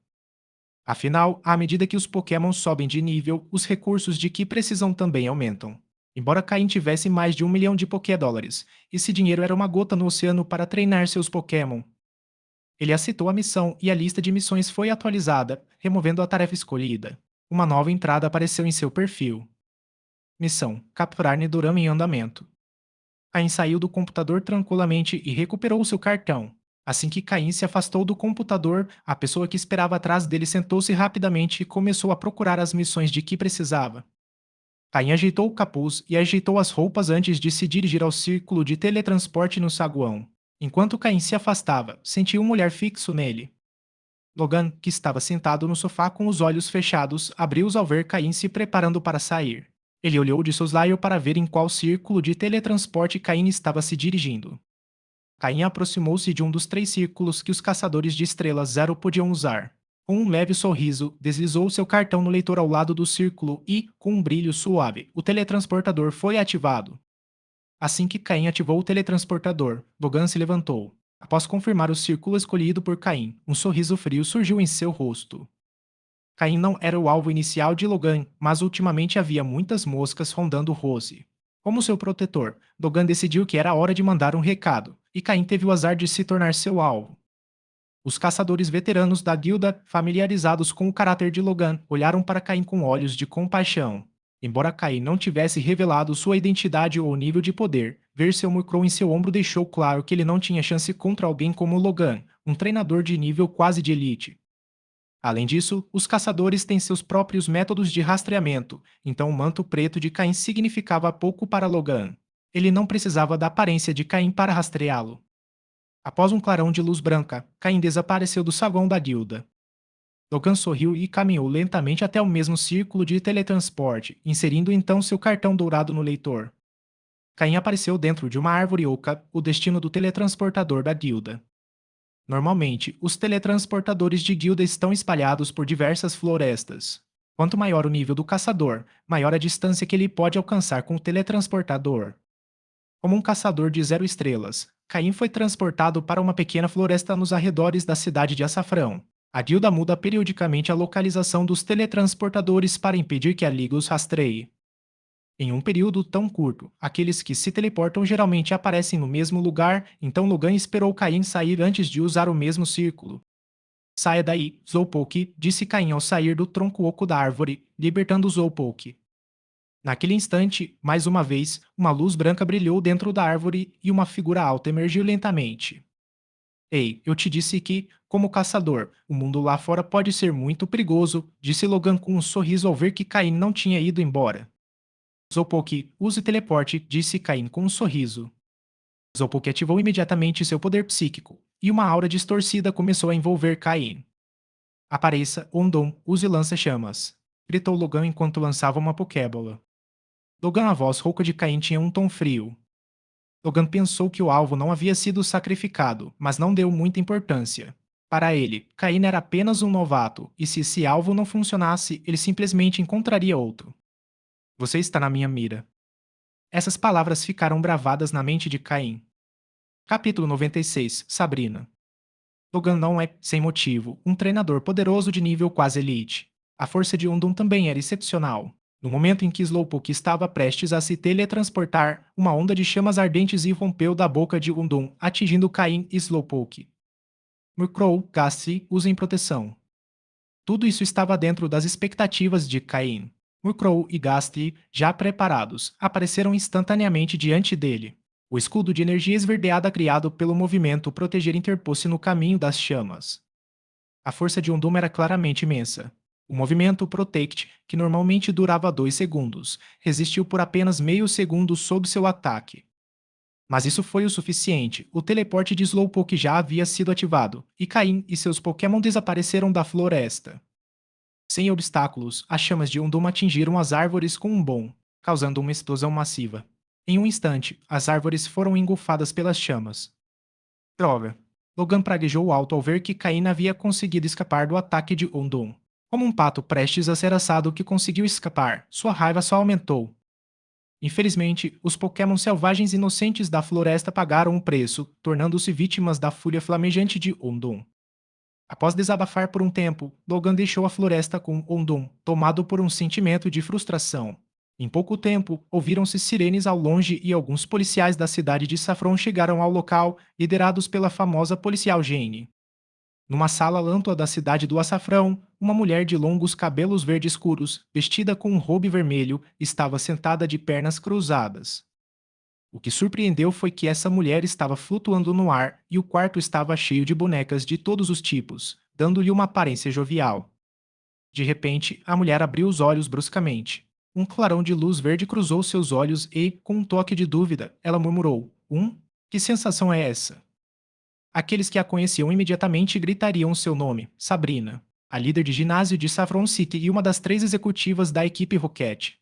Afinal, à medida que os Pokémon sobem de nível, os recursos de Ki precisam também aumentam. Embora Caim tivesse mais de 1 milhão de Pokédólares, esse dinheiro era uma gota no oceano para treinar seus Pokémon. Ele aceitou a missão e a lista de missões foi atualizada, removendo a tarefa escolhida. Uma nova entrada apareceu em seu perfil. Missão: capturar Nedorama em andamento. Caim saiu do computador tranquilamente e recuperou seu cartão. Assim que Caim se afastou do computador, a pessoa que esperava atrás dele sentou-se rapidamente e começou a procurar as missões de que precisava. Caim ajeitou o capuz e ajeitou as roupas antes de se dirigir ao círculo de teletransporte no saguão. Enquanto Caim se afastava, sentiu um olhar fixo nele. Logan, que estava sentado no sofá com os olhos fechados, abriu-os ao ver Caim se preparando para sair. Ele olhou de soslaio para ver em qual círculo de teletransporte Caim estava se dirigindo. Caim aproximou-se de um dos 3 círculos que os caçadores de estrelas zero podiam usar. Com um leve sorriso, deslizou seu cartão no leitor ao lado do círculo e, com um brilho suave, o teletransportador foi ativado. Assim que Caim ativou o teletransportador, Logan se levantou. Após confirmar o círculo escolhido por Caim, um sorriso frio surgiu em seu rosto. Caim não era o alvo inicial de Logan, mas ultimamente havia muitas moscas rondando Rose. Como seu protetor, Logan decidiu que era hora de mandar um recado, e Caim teve o azar de se tornar seu alvo. Os caçadores veteranos da guilda, familiarizados com o caráter de Logan, olharam para Caim com olhos de compaixão. Embora Caim não tivesse revelado sua identidade ou nível de poder, ver seu Murkrow em seu ombro deixou claro que ele não tinha chance contra alguém como Logan, um treinador de nível quase de elite. Além disso, os caçadores têm seus próprios métodos de rastreamento, então o manto preto de Caim significava pouco para Logan. Ele não precisava da aparência de Caim para rastreá-lo. Após um clarão de luz branca, Caim desapareceu do saguão da guilda. Logan sorriu e caminhou lentamente até o mesmo círculo de teletransporte, inserindo então seu cartão dourado no leitor. Caim apareceu dentro de uma árvore oca, o destino do teletransportador da guilda. Normalmente, os teletransportadores de guilda estão espalhados por diversas florestas. Quanto maior o nível do caçador, maior a distância que ele pode alcançar com o teletransportador. Como um caçador de 0 estrelas, Caim foi transportado para uma pequena floresta nos arredores da cidade de Açafrão. A guilda muda periodicamente a localização dos teletransportadores para impedir que a Liga os rastreie. Em um período tão curto, aqueles que se teleportam geralmente aparecem no mesmo lugar, então Logan esperou Caim sair antes de usar o mesmo círculo. Saia daí, Slowpoke, disse Caim ao sair do tronco oco da árvore, libertando Slowpoke. Naquele instante, mais uma vez, uma luz branca brilhou dentro da árvore e uma figura alta emergiu lentamente. Ei, eu te disse que, como caçador, o mundo lá fora pode ser muito perigoso, disse Logan com um sorriso ao ver que Caim não tinha ido embora. Slowpoke, use teleporte, disse Caim com um sorriso. Slowpoke ativou imediatamente seu poder psíquico, e uma aura distorcida começou a envolver Caim. Apareça, Ondom, use lança-chamas, gritou Logan enquanto lançava uma Pokébola. Logan, a voz rouca de Caim tinha um tom frio. Logan pensou que o alvo não havia sido sacrificado, mas não deu muita importância. Para ele, Caim era apenas um novato, e se esse alvo não funcionasse, ele simplesmente encontraria outro. Você está na minha mira. Essas palavras ficaram gravadas na mente de Caim. Capítulo 96, Sabrina. Logan não é, sem motivo, um treinador poderoso de nível quase elite. A força de Undum também era excepcional. No momento em que Slowpoke estava prestes a se teletransportar, uma onda de chamas ardentes irrompeu da boca de Undum, atingindo Caim e Slowpoke. Murkrow, Gastly, usem proteção. Tudo isso estava dentro das expectativas de Caim. Murkrow e Gastly, já preparados, apareceram instantaneamente diante dele. O escudo de energia esverdeada criado pelo movimento proteger interpôs-se no caminho das chamas. A força de Undum era claramente imensa. O movimento Protect, que normalmente durava 2 segundos, resistiu por apenas meio segundo sob seu ataque. Mas isso foi o suficiente. O teleporte de Slowpoke já havia sido ativado, e Caim e seus Pokémon desapareceram da floresta. Sem obstáculos, as chamas de Undum atingiram as árvores com um bom, causando uma explosão massiva. Em um instante, as árvores foram engolfadas pelas chamas. Droga! Logan praguejou alto ao ver que Caim havia conseguido escapar do ataque de Undum. Como um pato prestes a ser assado que conseguiu escapar, sua raiva só aumentou. Infelizmente, os Pokémon selvagens inocentes da floresta pagaram o preço, tornando-se vítimas da fúria flamejante de Undum. Após desabafar por um tempo, Logan deixou a floresta com Undum, tomado por um sentimento de frustração. Em pouco tempo, ouviram-se sirenes ao longe e alguns policiais da cidade de Saffron chegaram ao local, liderados pela famosa policial Jane. Numa sala ampla da cidade do açafrão, uma mulher de longos cabelos verde escuros, vestida com um robe vermelho, estava sentada de pernas cruzadas. O que surpreendeu foi que essa mulher estava flutuando no ar e o quarto estava cheio de bonecas de todos os tipos, dando-lhe uma aparência jovial. De repente, a mulher abriu os olhos bruscamente. Um clarão de luz verde cruzou seus olhos e, com um toque de dúvida, ela murmurou: Que sensação é essa? Aqueles que a conheciam imediatamente gritariam seu nome, Sabrina, a líder de ginásio de Saffron City e uma das 3 executivas da equipe Rocket.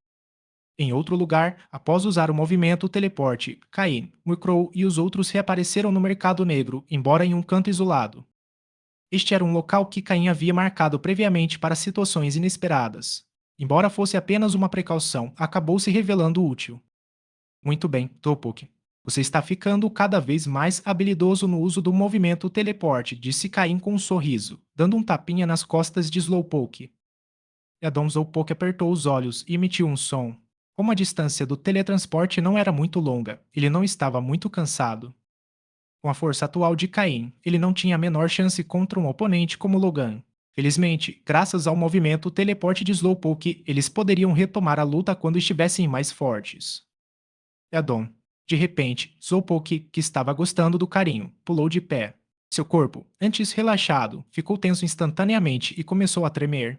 Em outro lugar, após usar o movimento teleporte, Cain, Murkrow e os outros reapareceram no mercado negro, embora em um canto isolado. Este era um local que Cain havia marcado previamente para situações inesperadas. Embora fosse apenas uma precaução, acabou se revelando útil. Muito bem, Topok. Você está ficando cada vez mais habilidoso no uso do movimento teleporte, disse Caim com um sorriso, dando um tapinha nas costas de Slowpoke. Edom Slowpoke apertou os olhos e emitiu um som. Como a distância do teletransporte não era muito longa, ele não estava muito cansado. Com a força atual de Caim, ele não tinha a menor chance contra um oponente como Logan. Felizmente, graças ao movimento teleporte de Slowpoke, eles poderiam retomar a luta quando estivessem mais fortes. Edom. De repente, Slowpoke, que estava gostando do carinho, pulou de pé. Seu corpo, antes relaxado, ficou tenso instantaneamente e começou a tremer.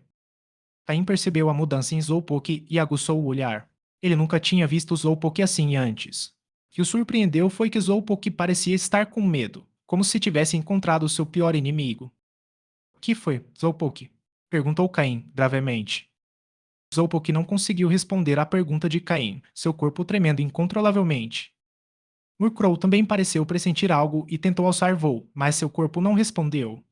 Caim percebeu a mudança em Slowpoke e aguçou o olhar. Ele nunca tinha visto Slowpoke assim antes. O que o surpreendeu foi que Slowpoke parecia estar com medo, como se tivesse encontrado seu pior inimigo. O que foi, Slowpoke? Perguntou Caim, gravemente. Slowpoke não conseguiu responder à pergunta de Caim, seu corpo tremendo incontrolavelmente. Murkrow também pareceu pressentir algo e tentou alçar voo, mas seu corpo não respondeu.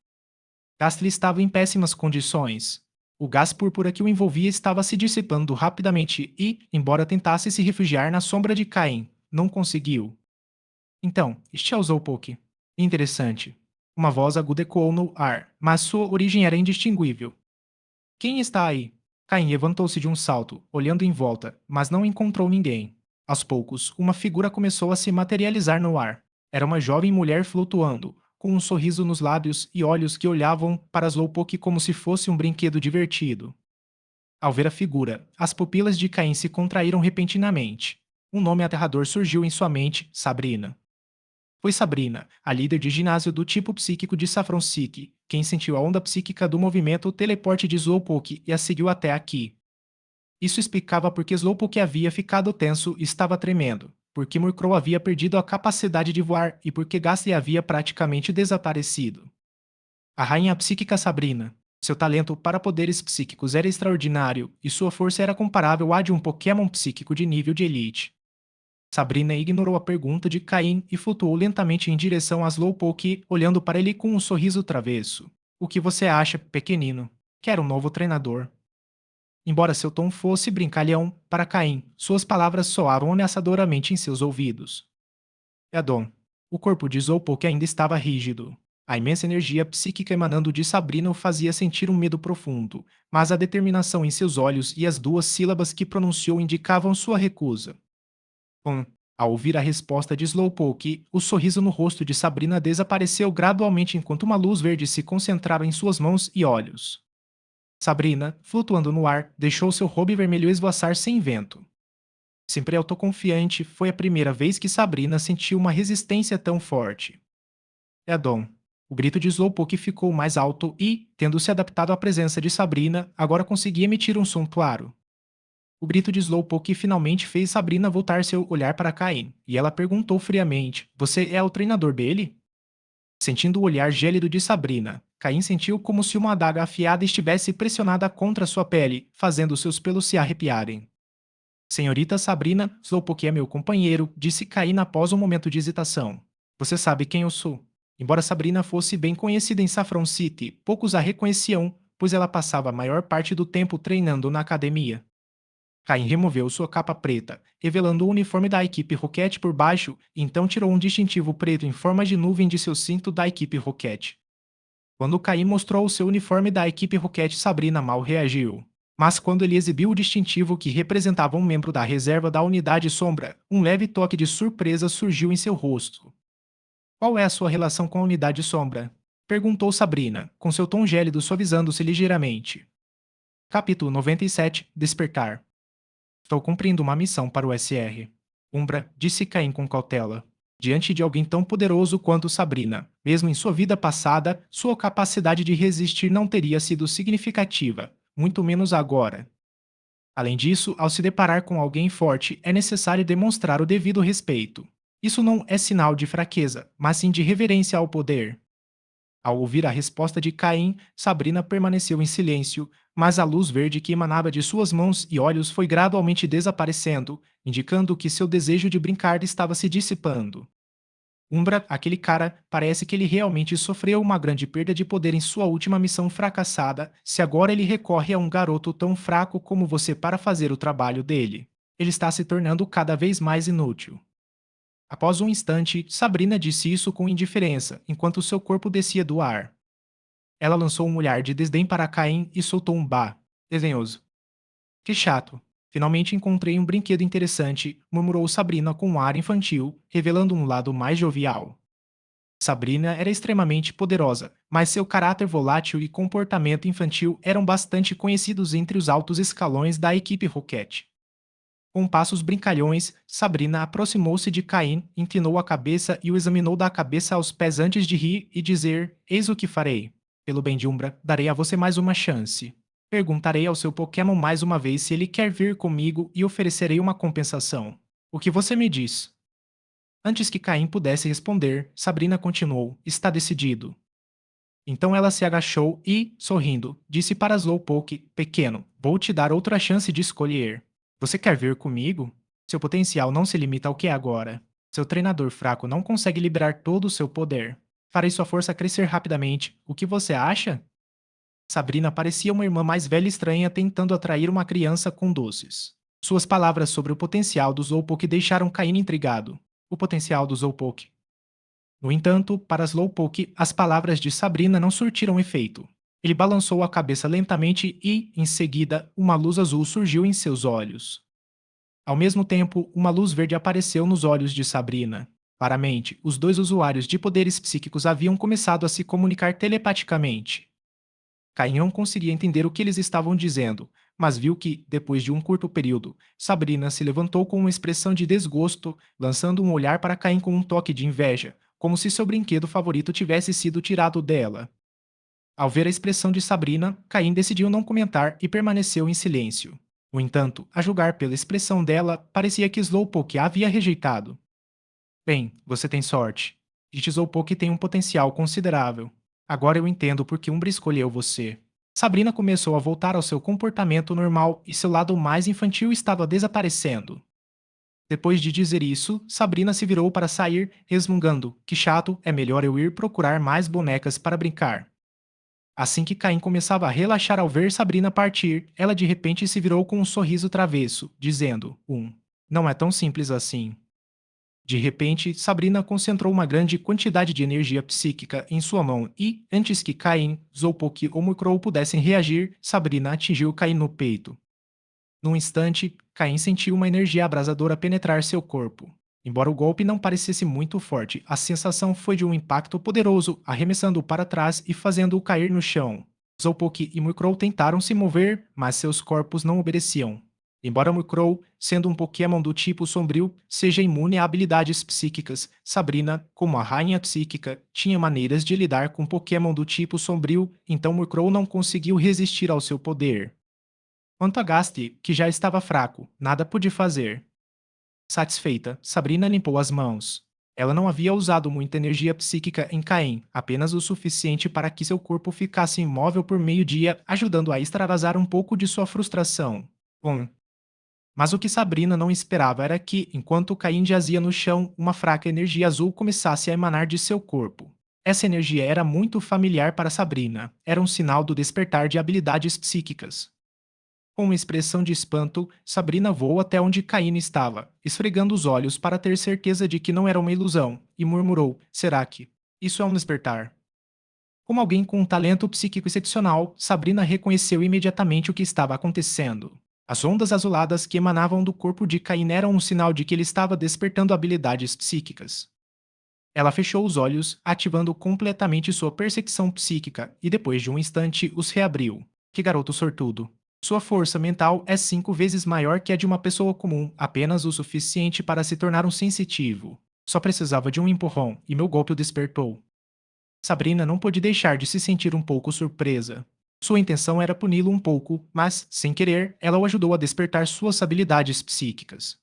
Gastly estava em péssimas condições. O gás púrpura que o envolvia estava se dissipando rapidamente e, embora tentasse se refugiar na sombra de Caim, não conseguiu. Então, este é o Slowpoke. Interessante. Uma voz aguda ecoou no ar, mas sua origem era indistinguível. Quem está aí? Caim levantou-se de um salto, olhando em volta, mas não encontrou ninguém. Aos poucos, uma figura começou a se materializar no ar. Era uma jovem mulher flutuando, com um sorriso nos lábios e olhos que olhavam para Slowpoke como se fosse um brinquedo divertido. Ao ver a figura, as pupilas de Caim se contraíram repentinamente. Um nome aterrador surgiu em sua mente: Sabrina. Foi Sabrina, a líder de ginásio do tipo psíquico de Saffron City, quem sentiu a onda psíquica do movimento teleporte de Slowpoke e a seguiu até aqui. Isso explicava por que Slowpoke havia ficado tenso e estava tremendo, porque Murkrow havia perdido a capacidade de voar e porque Gastly havia praticamente desaparecido. A rainha psíquica Sabrina. Seu talento para poderes psíquicos era extraordinário e sua força era comparável à de um Pokémon psíquico de nível de elite. Sabrina ignorou a pergunta de Caim e flutuou lentamente em direção a Slowpoke, olhando para ele com um sorriso travesso. O que você acha, pequenino? Quero um novo treinador. Embora seu tom fosse brincalhão, para Caim, suas palavras soaram ameaçadoramente em seus ouvidos. Edom. O corpo de Slowpoke ainda estava rígido. A imensa energia psíquica emanando de Sabrina o fazia sentir um medo profundo, mas a determinação em seus olhos e as 2 sílabas que pronunciou indicavam sua recusa. Ao ouvir a resposta de Slowpoke, o sorriso no rosto de Sabrina desapareceu gradualmente enquanto uma luz verde se concentrava em suas mãos e olhos. Sabrina, flutuando no ar, deixou seu robe vermelho esvoaçar sem vento. Sempre autoconfiante, foi a primeira vez que Sabrina sentiu uma resistência tão forte. Edom. O grito de Slowpoke ficou mais alto e, tendo se adaptado à presença de Sabrina, agora conseguia emitir um som claro. O grito de Slowpoke finalmente fez Sabrina voltar seu olhar para Cain, e ela perguntou friamente: Você é o treinador dele? Sentindo o olhar gélido de Sabrina, Cain sentiu como se uma adaga afiada estivesse pressionada contra sua pele, fazendo seus pelos se arrepiarem. Senhorita Sabrina, Slowpoke é meu companheiro, disse Cain após um momento de hesitação. Você sabe quem eu sou. Embora Sabrina fosse bem conhecida em Saffron City, poucos a reconheciam, pois ela passava a maior parte do tempo treinando na academia. Caim removeu sua capa preta, revelando o uniforme da equipe Rocket por baixo, e então tirou um distintivo preto em forma de nuvem de seu cinto da equipe Rocket. Quando Caim mostrou o seu uniforme da equipe Rocket, Sabrina mal reagiu. Mas quando ele exibiu o distintivo que representava um membro da reserva da Unidade Sombra, um leve toque de surpresa surgiu em seu rosto. Qual é a sua relação com a Unidade Sombra? Perguntou Sabrina, com seu tom gélido suavizando-se ligeiramente. Capítulo 97. Despertar. Estou cumprindo uma missão para o SR. Umbra, disse Caim com cautela. Diante de alguém tão poderoso quanto Sabrina, mesmo em sua vida passada, sua capacidade de resistir não teria sido significativa, muito menos agora. Além disso, ao se deparar com alguém forte, é necessário demonstrar o devido respeito. Isso não é sinal de fraqueza, mas sim de reverência ao poder. Ao ouvir a resposta de Caim, Sabrina permaneceu em silêncio, mas a luz verde que emanava de suas mãos e olhos foi gradualmente desaparecendo, indicando que seu desejo de brincar estava se dissipando. Umbra, aquele cara, parece que ele realmente sofreu uma grande perda de poder em sua última missão fracassada, se agora ele recorre a um garoto tão fraco como você para fazer o trabalho dele. Ele está se tornando cada vez mais inútil. Após um instante, Sabrina disse isso com indiferença, enquanto seu corpo descia do ar. Ela lançou um olhar de desdém para Caim e soltou um bah, desdenhoso. Que chato. Finalmente encontrei um brinquedo interessante, murmurou Sabrina com um ar infantil, revelando um lado mais jovial. Sabrina era extremamente poderosa, mas seu caráter volátil e comportamento infantil eram bastante conhecidos entre os altos escalões da equipe Rocket. Com passos brincalhões, Sabrina aproximou-se de Caim, inclinou a cabeça e o examinou da cabeça aos pés antes de rir e dizer: Eis o que farei. Pelo bem de Umbra, darei a você mais uma chance. Perguntarei ao seu Pokémon mais uma vez se ele quer vir comigo e oferecerei uma compensação. O que você me diz? Antes que Caim pudesse responder, Sabrina continuou: Está decidido. Então ela se agachou e, sorrindo, disse para Slowpoke: Pequeno, vou te dar outra chance de escolher. Você quer vir comigo? Seu potencial não se limita ao que é agora. Seu treinador fraco não consegue liberar todo o seu poder. Farei sua força crescer rapidamente. O que você acha? Sabrina parecia uma irmã mais velha e estranha tentando atrair uma criança com doces. Suas palavras sobre o potencial do Slowpoke deixaram Caine intrigado. O potencial do Slowpoke. No entanto, para Slowpoke, as palavras de Sabrina não surtiram efeito. Ele balançou a cabeça lentamente e, em seguida, uma luz azul surgiu em seus olhos. Ao mesmo tempo, uma luz verde apareceu nos olhos de Sabrina. Claramente, os dois usuários de poderes psíquicos haviam começado a se comunicar telepaticamente. Caim não conseguia entender o que eles estavam dizendo, mas viu que, depois de um curto período, Sabrina se levantou com uma expressão de desgosto, lançando um olhar para Caim com um toque de inveja, como se seu brinquedo favorito tivesse sido tirado dela. Ao ver a expressão de Sabrina, Caim decidiu não comentar e permaneceu em silêncio. No entanto, a julgar pela expressão dela, parecia que Slowpoke a havia rejeitado. Bem, você tem sorte. E Slowpoke tem um potencial considerável. Agora eu entendo por que Umbra escolheu você. Sabrina começou a voltar ao seu comportamento normal e seu lado mais infantil estava desaparecendo. Depois de dizer isso, Sabrina se virou para sair, resmungando: Que chato, é melhor eu ir procurar mais bonecas para brincar. Assim que Caim começava a relaxar ao ver Sabrina partir, ela de repente se virou com um sorriso travesso, dizendo: Não é tão simples assim. De repente, Sabrina concentrou uma grande quantidade de energia psíquica em sua mão e, antes que Caim, Zolpok ou Mukrow pudessem reagir, Sabrina atingiu Caim no peito. Num instante, Caim sentiu uma energia abrasadora penetrar seu corpo. Embora o golpe não parecesse muito forte, a sensação foi de um impacto poderoso, arremessando-o para trás e fazendo-o cair no chão. Zolpok e Mukrow tentaram se mover, mas seus corpos não obedeciam. Embora Mukrow, sendo um Pokémon do tipo sombrio, seja imune a habilidades psíquicas, Sabrina, como a rainha psíquica, tinha maneiras de lidar com Pokémon do tipo sombrio, então Mukrow não conseguiu resistir ao seu poder. Quanto a Gasti, que já estava fraco, nada pôde fazer. Satisfeita, Sabrina limpou as mãos. Ela não havia usado muita energia psíquica em Caim, apenas o suficiente para que seu corpo ficasse imóvel por meio-dia, ajudando a extravasar um pouco de sua frustração. Mas o que Sabrina não esperava era que, enquanto Caim jazia no chão, uma fraca energia azul começasse a emanar de seu corpo. Essa energia era muito familiar para Sabrina, era um sinal do despertar de habilidades psíquicas. Com uma expressão de espanto, Sabrina voou até onde Caine estava, esfregando os olhos para ter certeza de que não era uma ilusão, e murmurou: Será que? Isso é um despertar. Como alguém com um talento psíquico excepcional, Sabrina reconheceu imediatamente o que estava acontecendo. As ondas azuladas que emanavam do corpo de Caine eram um sinal de que ele estava despertando habilidades psíquicas. Ela fechou os olhos, ativando completamente sua percepção psíquica, e depois de um instante os reabriu. Que garoto sortudo! Sua força mental é 5 vezes maior que a de uma pessoa comum, apenas o suficiente para se tornar um sensitivo. Só precisava de um empurrão, e meu golpe o despertou. Sabrina não pôde deixar de se sentir um pouco surpresa. Sua intenção era puni-lo um pouco, mas, sem querer, ela o ajudou a despertar suas habilidades psíquicas.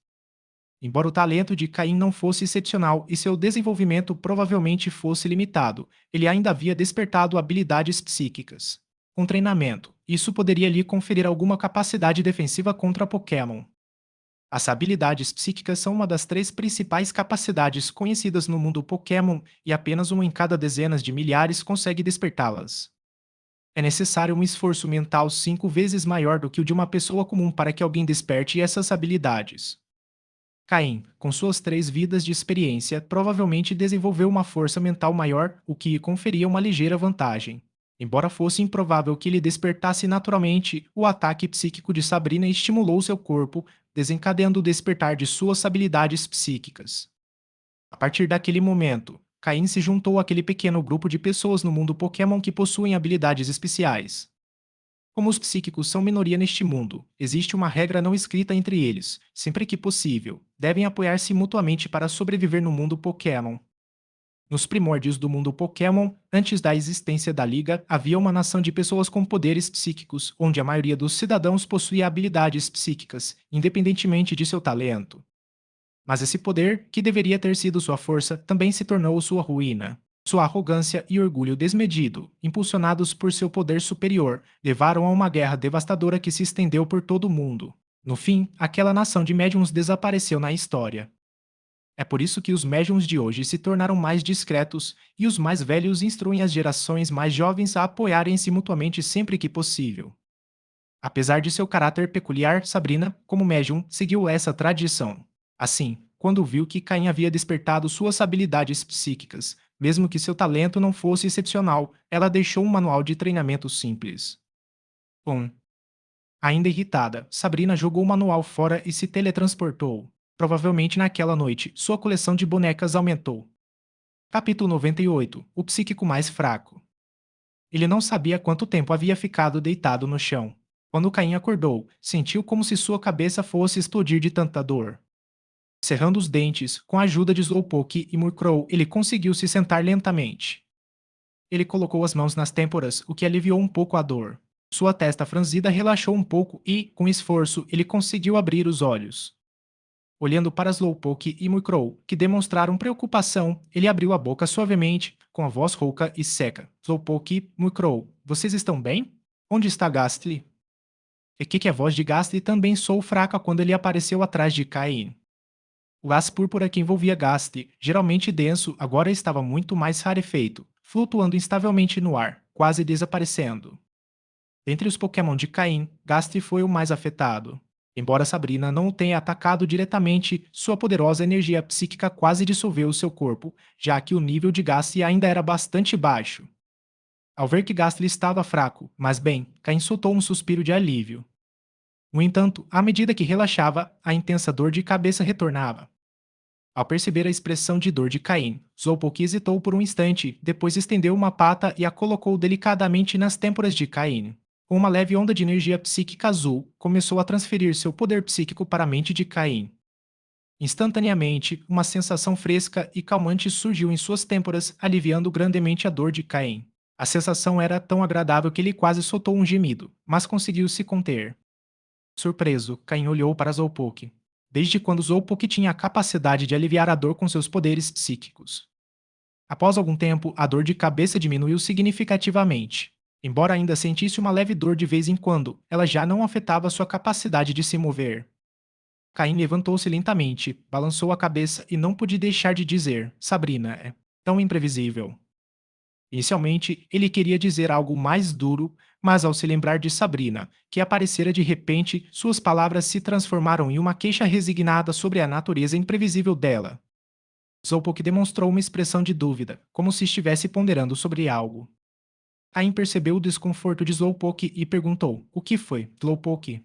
Embora o talento de Caim não fosse excepcional e seu desenvolvimento provavelmente fosse limitado, ele ainda havia despertado habilidades psíquicas. Com treinamento, isso poderia lhe conferir alguma capacidade defensiva contra Pokémon. As habilidades psíquicas são uma das 3 principais capacidades conhecidas no mundo Pokémon e apenas uma em cada dezenas de milhares consegue despertá-las. É necessário um esforço mental 5 vezes maior do que o de uma pessoa comum para que alguém desperte essas habilidades. Caim, com suas 3 vidas de experiência, provavelmente desenvolveu uma força mental maior, o que conferia uma ligeira vantagem. Embora fosse improvável que ele despertasse naturalmente, o ataque psíquico de Sabrina estimulou seu corpo, desencadeando o despertar de suas habilidades psíquicas. A partir daquele momento, Caim se juntou àquele pequeno grupo de pessoas no mundo Pokémon que possuem habilidades especiais. Como os psíquicos são minoria neste mundo, existe uma regra não escrita entre eles. Sempre que possível, devem apoiar-se mutuamente para sobreviver no mundo Pokémon. Nos primórdios do mundo Pokémon, antes da existência da Liga, havia uma nação de pessoas com poderes psíquicos, onde a maioria dos cidadãos possuía habilidades psíquicas, independentemente de seu talento. Mas esse poder, que deveria ter sido sua força, também se tornou sua ruína. Sua arrogância e orgulho desmedido, impulsionados por seu poder superior, levaram a uma guerra devastadora que se estendeu por todo o mundo. No fim, aquela nação de médiums desapareceu na história. É por isso que os médiums de hoje se tornaram mais discretos e os mais velhos instruem as gerações mais jovens a apoiarem-se mutuamente sempre que possível. Apesar de seu caráter peculiar, Sabrina, como médium, seguiu essa tradição. Assim, quando viu que Caim havia despertado suas habilidades psíquicas, mesmo que seu talento não fosse excepcional, ela deixou um manual de treinamento simples. 1. Ainda irritada, Sabrina jogou o manual fora e se teletransportou. Provavelmente naquela noite, sua coleção de bonecas aumentou. Capítulo 98. O psíquico mais fraco. Ele não sabia quanto tempo havia ficado deitado no chão. Quando Caim acordou, sentiu como se sua cabeça fosse explodir de tanta dor. Cerrando os dentes, com a ajuda de Slowpoke e Murkrow, ele conseguiu se sentar lentamente. Ele colocou as mãos nas têmporas, o que aliviou um pouco a dor. Sua testa franzida relaxou um pouco e, com esforço, ele conseguiu abrir os olhos. Olhando para Slowpoke e Murkrow, que demonstraram preocupação, ele abriu a boca suavemente, com a voz rouca e seca. Slowpoke, Murkrow, vocês estão bem? Onde está Gastly? E que a voz de Gastly também soou fraca quando ele apareceu atrás de Cain. O gás púrpura que envolvia Gastly, geralmente denso, agora estava muito mais rarefeito, flutuando instavelmente no ar, quase desaparecendo. Entre os Pokémon de Caim, Gastly foi o mais afetado. Embora Sabrina não o tenha atacado diretamente, sua poderosa energia psíquica quase dissolveu seu corpo, já que o nível de Gastly ainda era bastante baixo. Ao ver que Gastly estava fraco, mas bem, Caim soltou um suspiro de alívio. No entanto, à medida que relaxava, a intensa dor de cabeça retornava. Ao perceber a expressão de dor de Caim, Slowpoke hesitou por um instante, depois estendeu uma pata e a colocou delicadamente nas têmporas de Caim. Com uma leve onda de energia psíquica azul, começou a transferir seu poder psíquico para a mente de Caim. Instantaneamente, uma sensação fresca e calmante surgiu em suas têmporas, aliviando grandemente a dor de Caim. A sensação era tão agradável que ele quase soltou um gemido, mas conseguiu se conter. Surpreso, Caim olhou para Slowpoke. Desde quando Slowpoke tinha a capacidade de aliviar a dor com seus poderes psíquicos. Após algum tempo, a dor de cabeça diminuiu significativamente. Embora ainda sentisse uma leve dor de vez em quando, ela já não afetava sua capacidade de se mover. Caim levantou-se lentamente, balançou a cabeça e não pôde deixar de dizer: Sabrina, é tão imprevisível. Inicialmente, ele queria dizer algo mais duro, mas ao se lembrar de Sabrina, que aparecera de repente, suas palavras se transformaram em uma queixa resignada sobre a natureza imprevisível dela. Slowpoke demonstrou uma expressão de dúvida, como se estivesse ponderando sobre algo. Caim percebeu o desconforto de Slowpoke e perguntou: O que foi, Slowpoke?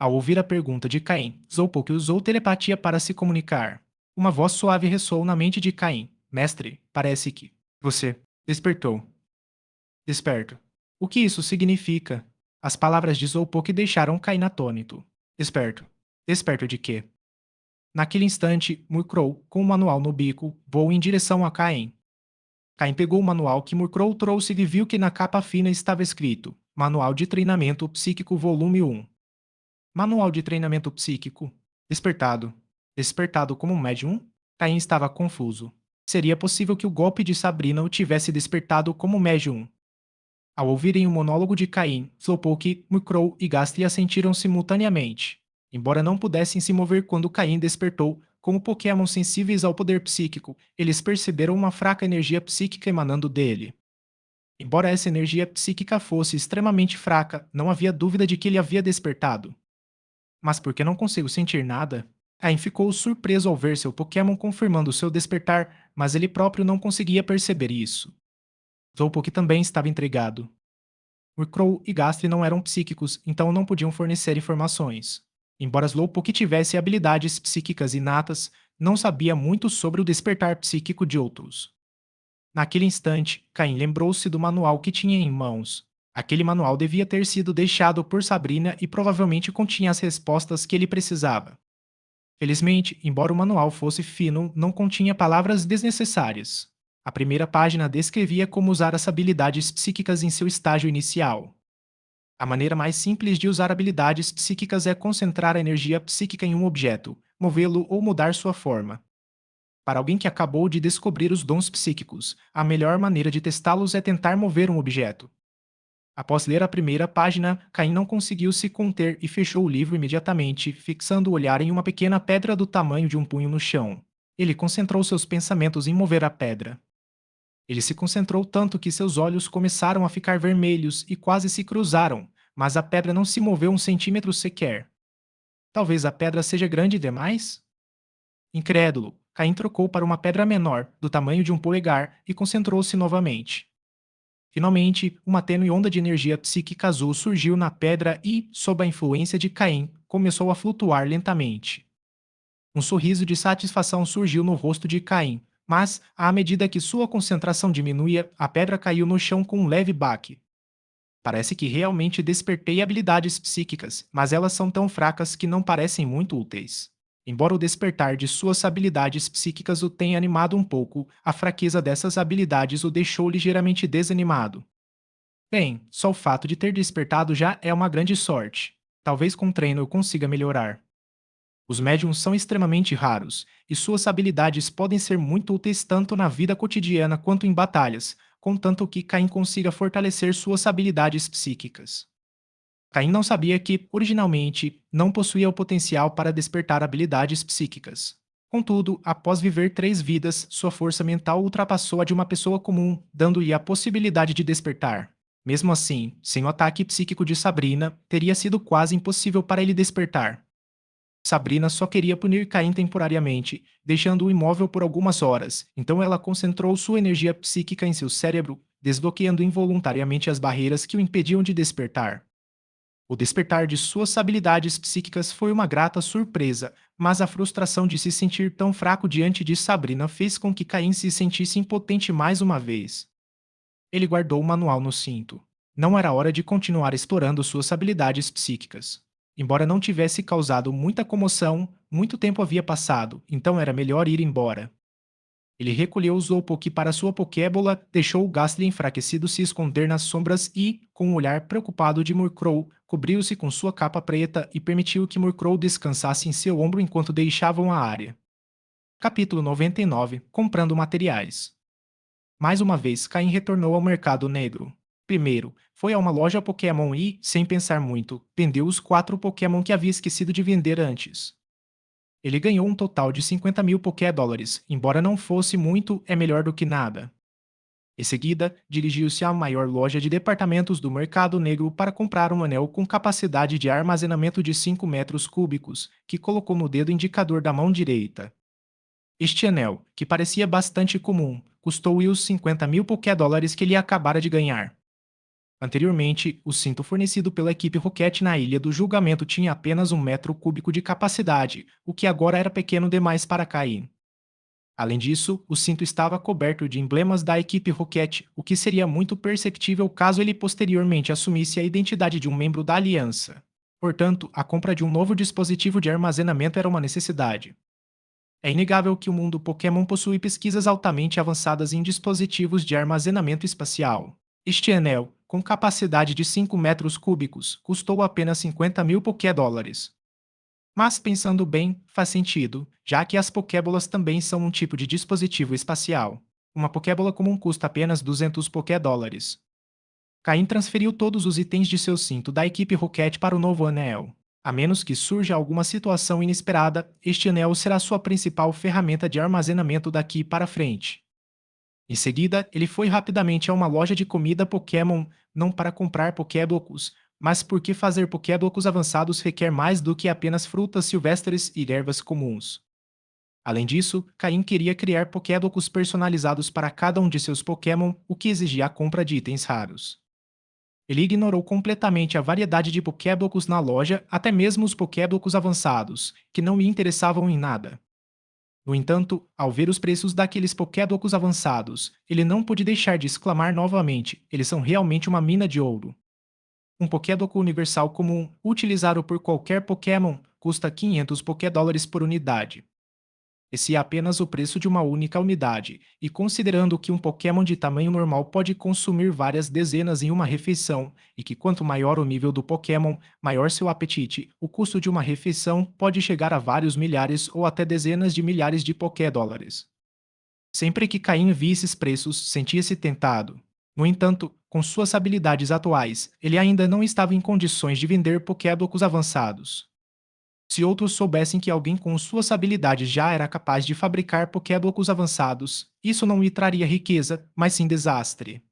Ao ouvir a pergunta de Caim, Slowpoke usou telepatia para se comunicar. Uma voz suave ressoou na mente de Caim. Mestre, parece que você despertou. Desperto. O que isso significa? As palavras de Zolpok deixaram Caim atônito. Desperto. Desperto de quê? Naquele instante, Murkrow, com o manual no bico, voou em direção a Caim. Caim pegou o manual que Murkrow trouxe e viu que na capa fina estava escrito Manual de Treinamento Psíquico Volume 1. Manual de Treinamento Psíquico. Despertado. Despertado como um médium? Caim estava confuso. Seria possível que o golpe de Sabrina o tivesse despertado como médium. Ao ouvirem o monólogo de Caim, Slowpoke, Murkrow e Gastly assentiram simultaneamente. Embora não pudessem se mover quando Caim despertou, como Pokémon sensíveis ao poder psíquico, eles perceberam uma fraca energia psíquica emanando dele. Embora essa energia psíquica fosse extremamente fraca, não havia dúvida de que ele havia despertado. Mas por que não consigo sentir nada? Caim ficou surpreso ao ver seu Pokémon confirmando seu despertar, mas ele próprio não conseguia perceber isso. Slowpoke também estava intrigado. Murkrow e Gastly não eram psíquicos, então não podiam fornecer informações. Embora Slowpoke tivesse habilidades psíquicas inatas, não sabia muito sobre o despertar psíquico de outros. Naquele instante, Caim lembrou-se do manual que tinha em mãos. Aquele manual devia ter sido deixado por Sabrina e provavelmente continha as respostas que ele precisava. Felizmente, embora o manual fosse fino, não continha palavras desnecessárias. A primeira página descrevia como usar as habilidades psíquicas em seu estágio inicial. A maneira mais simples de usar habilidades psíquicas é concentrar a energia psíquica em um objeto, movê-lo ou mudar sua forma. Para alguém que acabou de descobrir os dons psíquicos, a melhor maneira de testá-los é tentar mover um objeto. Após ler a primeira página, Caim não conseguiu se conter e fechou o livro imediatamente, fixando o olhar em uma pequena pedra do tamanho de um punho no chão. Ele concentrou seus pensamentos em mover a pedra. Ele se concentrou tanto que seus olhos começaram a ficar vermelhos e quase se cruzaram, mas a pedra não se moveu um centímetro sequer. Talvez a pedra seja grande demais? Incrédulo, Caim trocou para uma pedra menor, do tamanho de um polegar, e concentrou-se novamente. Finalmente, uma tênue onda de energia psíquica azul surgiu na pedra e, sob a influência de Caim, começou a flutuar lentamente. Um sorriso de satisfação surgiu no rosto de Caim, mas, à medida que sua concentração diminuía, a pedra caiu no chão com um leve baque. Parece que realmente despertei habilidades psíquicas, mas elas são tão fracas que não parecem muito úteis. Embora o despertar de suas habilidades psíquicas o tenha animado um pouco, a fraqueza dessas habilidades o deixou ligeiramente desanimado. Bem, só o fato de ter despertado já é uma grande sorte. Talvez com treino eu consiga melhorar. Os médiums são extremamente raros, e suas habilidades podem ser muito úteis tanto na vida cotidiana quanto em batalhas, contanto que Caim consiga fortalecer suas habilidades psíquicas. Caim não sabia que, originalmente, não possuía o potencial para despertar habilidades psíquicas. Contudo, após viver 3 vidas, sua força mental ultrapassou a de uma pessoa comum, dando-lhe a possibilidade de despertar. Mesmo assim, sem o ataque psíquico de Sabrina, teria sido quase impossível para ele despertar. Sabrina só queria punir Caim temporariamente, deixando-o imóvel por algumas horas, então ela concentrou sua energia psíquica em seu cérebro, desbloqueando involuntariamente as barreiras que o impediam de despertar. O despertar de suas habilidades psíquicas foi uma grata surpresa, mas a frustração de se sentir tão fraco diante de Sabrina fez com que Caim se sentisse impotente mais uma vez. Ele guardou o manual no cinto. Não era hora de continuar explorando suas habilidades psíquicas. Embora não tivesse causado muita comoção, muito tempo havia passado, então era melhor ir embora. Ele recolheu o Slowpoke para sua Pokébola, deixou o Gastly enfraquecido se esconder nas sombras e, com o olhar preocupado de Murkrow, cobriu-se com sua capa preta e permitiu que Murkrow descansasse em seu ombro enquanto deixavam a área. Capítulo 99 Comprando materiais. Mais uma vez, Caim retornou ao mercado negro. Primeiro, foi a uma loja Pokémon e, sem pensar muito, vendeu os 4 Pokémon que havia esquecido de vender antes. Ele ganhou um total de 50 mil Poké-dólares, embora não fosse muito, é melhor do que nada. Em seguida, dirigiu-se à maior loja de departamentos do mercado negro para comprar um anel com capacidade de armazenamento de 5 metros cúbicos, que colocou no dedo indicador da mão direita. Este anel, que parecia bastante comum, custou-lhe os 50 mil Poké-dólares que ele acabara de ganhar. Anteriormente, o cinto fornecido pela equipe Rocket na Ilha do Julgamento tinha apenas 1 metro cúbico de capacidade, o que agora era pequeno demais para Caim. Além disso, o cinto estava coberto de emblemas da equipe Rocket, o que seria muito perceptível caso ele posteriormente assumisse a identidade de um membro da Aliança. Portanto, a compra de um novo dispositivo de armazenamento era uma necessidade. É inegável que o mundo Pokémon possui pesquisas altamente avançadas em dispositivos de armazenamento espacial. Este anel, com capacidade de 5 metros cúbicos, custou apenas 50 mil Pokédólares. Mas pensando bem, faz sentido, já que as Pokébolas também são um tipo de dispositivo espacial. Uma Pokébola comum custa apenas 200 Pokédólares. Caim transferiu todos os itens de seu cinto da equipe Rocket para o novo anel. A menos que surja alguma situação inesperada, este anel será sua principal ferramenta de armazenamento daqui para frente. Em seguida, ele foi rapidamente a uma loja de comida Pokémon, não para comprar Pokéblocos, mas porque fazer Pokéblocos avançados requer mais do que apenas frutas silvestres e ervas comuns. Além disso, Caim queria criar Pokéblocos personalizados para cada um de seus Pokémon, o que exigia a compra de itens raros. Ele ignorou completamente a variedade de Pokéblocos na loja, até mesmo os Pokéblocos avançados, que não lhe interessavam em nada. No entanto, ao ver os preços daqueles Pokéblocos avançados, ele não pôde deixar de exclamar novamente: eles são realmente uma mina de ouro. Um Pokébloco universal comum, utilizado por qualquer Pokémon, custa 500 Pokédólares por unidade. Esse é apenas o preço de uma única unidade, e considerando que um Pokémon de tamanho normal pode consumir várias dezenas em uma refeição, e que quanto maior o nível do Pokémon, maior seu apetite, o custo de uma refeição pode chegar a vários milhares ou até dezenas de milhares de Pokédólares. Sempre que Caim via esses preços, sentia-se tentado. No entanto, com suas habilidades atuais, ele ainda não estava em condições de vender Pokéblicos avançados. Se outros soubessem que alguém com suas habilidades já era capaz de fabricar Pokéblocos avançados, isso não lhe traria riqueza, mas sim desastre.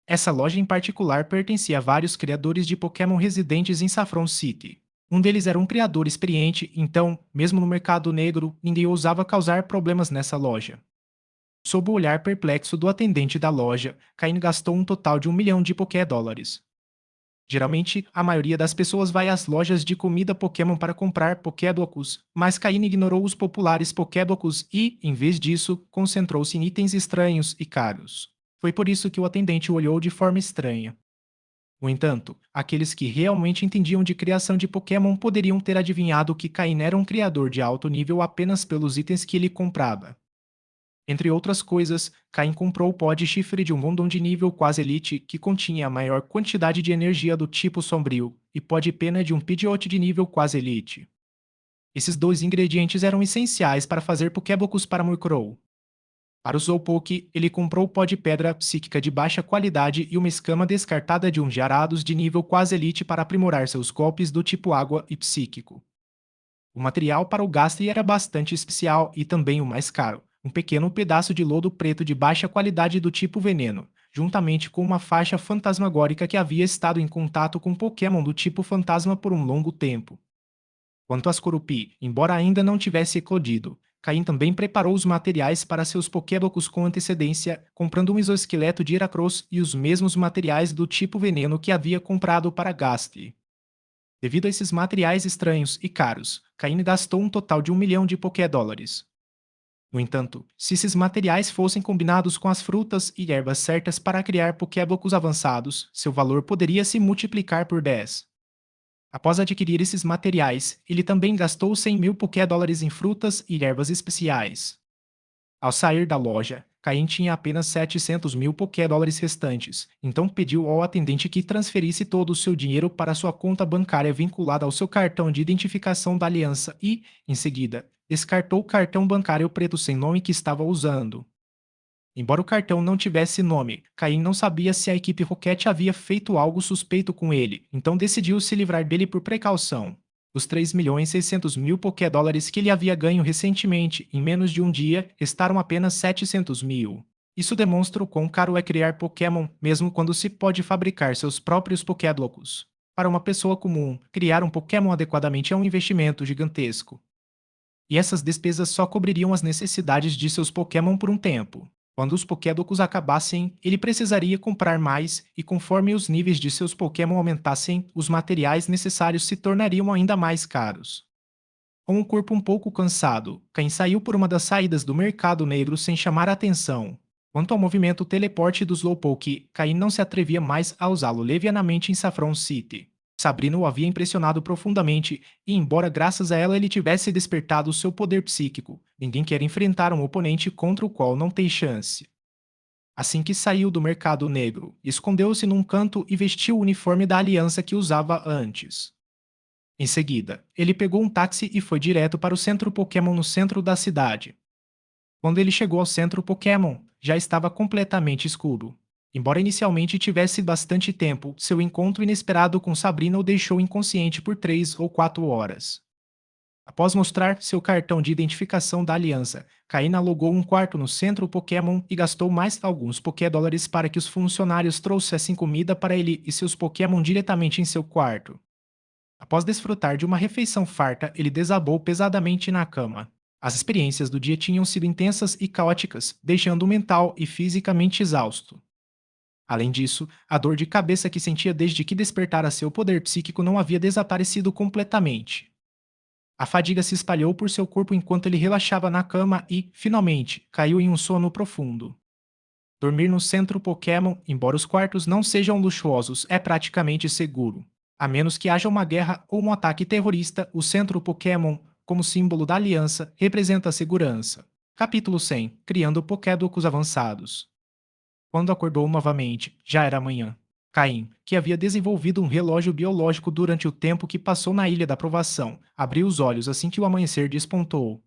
Essa loja em particular pertencia a vários criadores de Pokémon residentes em Saffron City. Um deles era um criador experiente, então, mesmo no mercado negro, ninguém ousava causar problemas nessa loja. Sob o olhar perplexo do atendente da loja, Cain gastou um total de 1 milhão de Pokédólares. Geralmente, a maioria das pessoas vai às lojas de comida Pokémon para comprar Pokéblocos, mas Caine ignorou os populares Pokéblocos e, em vez disso, concentrou-se em itens estranhos e caros. Foi por isso que o atendente o olhou de forma estranha. No entanto, aqueles que realmente entendiam de criação de Pokémon poderiam ter adivinhado que Cain era um criador de alto nível apenas pelos itens que ele comprava. Entre outras coisas, Caim comprou o pó de chifre de um Rondon de nível quase elite que continha a maior quantidade de energia do tipo sombrio, e pó de pena de um Pidgeot de nível quase elite. Esses dois ingredientes eram essenciais para fazer Pokébocos para Murkrow. Para o Slowpoke, ele comprou o pó de pedra psíquica de baixa qualidade e uma escama descartada de um Gyarados de nível quase elite para aprimorar seus golpes do tipo água e psíquico. O material para o Gastly era bastante especial e também o mais caro, um pequeno pedaço de lodo preto de baixa qualidade do tipo veneno, juntamente com uma faixa fantasmagórica que havia estado em contato com Pokémon do tipo fantasma por um longo tempo. Quanto às Skorupi, embora ainda não tivesse eclodido, Caim também preparou os materiais para seus Pokébocos com antecedência, comprando um exoesqueleto de Heracross e os mesmos materiais do tipo veneno que havia comprado para Gastly. Devido a esses materiais estranhos e caros, Caine gastou um total de 1 milhão de Pokédólares. No entanto, se esses materiais fossem combinados com as frutas e ervas certas para criar Pokéblocos avançados, seu valor poderia se multiplicar por 10. Após adquirir esses materiais, ele também gastou 100 mil Pokédólares em frutas e ervas especiais. Ao sair da loja, Caim tinha apenas 700 mil Pokédólares restantes, então pediu ao atendente que transferisse todo o seu dinheiro para sua conta bancária vinculada ao seu cartão de identificação da aliança e, em seguida, descartou o cartão bancário preto sem nome que estava usando. Embora o cartão não tivesse nome, Caim não sabia se a equipe Rocket havia feito algo suspeito com ele, então decidiu se livrar dele por precaução. Os 3.600.000 Pokédólares que ele havia ganho recentemente, em menos de um dia, restaram apenas 700 mil. Isso demonstra o quão caro é criar Pokémon, mesmo quando se pode fabricar seus próprios Pokéblocos. Para uma pessoa comum, criar um Pokémon adequadamente é um investimento gigantesco. E essas despesas só cobririam as necessidades de seus Pokémon por um tempo. Quando os Pokéblocos acabassem, ele precisaria comprar mais, e conforme os níveis de seus Pokémon aumentassem, os materiais necessários se tornariam ainda mais caros. Com um corpo um pouco cansado, Caim saiu por uma das saídas do mercado negro sem chamar a atenção. Quanto ao movimento teleporte do Slowpoke, Caim não se atrevia mais a usá-lo levianamente em Saffron City. Sabrina o havia impressionado profundamente, e embora graças a ela ele tivesse despertado seu poder psíquico, ninguém quer enfrentar um oponente contra o qual não tem chance. Assim que saiu do mercado negro, escondeu-se num canto e vestiu o uniforme da aliança que usava antes. Em seguida, ele pegou um táxi e foi direto para o centro Pokémon no centro da cidade. Quando ele chegou ao centro Pokémon, já estava completamente escuro. Embora inicialmente tivesse bastante tempo, seu encontro inesperado com Sabrina o deixou inconsciente por 3 ou 4 horas. Após mostrar seu cartão de identificação da aliança, Caína alugou um quarto no centro Pokémon e gastou mais alguns Pokédólares para que os funcionários trouxessem comida para ele e seus Pokémon diretamente em seu quarto. Após desfrutar de uma refeição farta, ele desabou pesadamente na cama. As experiências do dia tinham sido intensas e caóticas, deixando-o mental e fisicamente exausto. Além disso, a dor de cabeça que sentia desde que despertara seu poder psíquico não havia desaparecido completamente. A fadiga se espalhou por seu corpo enquanto ele relaxava na cama e, finalmente, caiu em um sono profundo. Dormir no centro Pokémon, embora os quartos não sejam luxuosos, é praticamente seguro. A menos que haja uma guerra ou um ataque terrorista, o centro Pokémon, como símbolo da aliança, representa a segurança. Capítulo 100. Criando Pokédocos avançados. Quando acordou novamente, já era manhã. Caim, que havia desenvolvido um relógio biológico durante o tempo que passou na Ilha da Provação, abriu os olhos assim que o amanhecer despontou.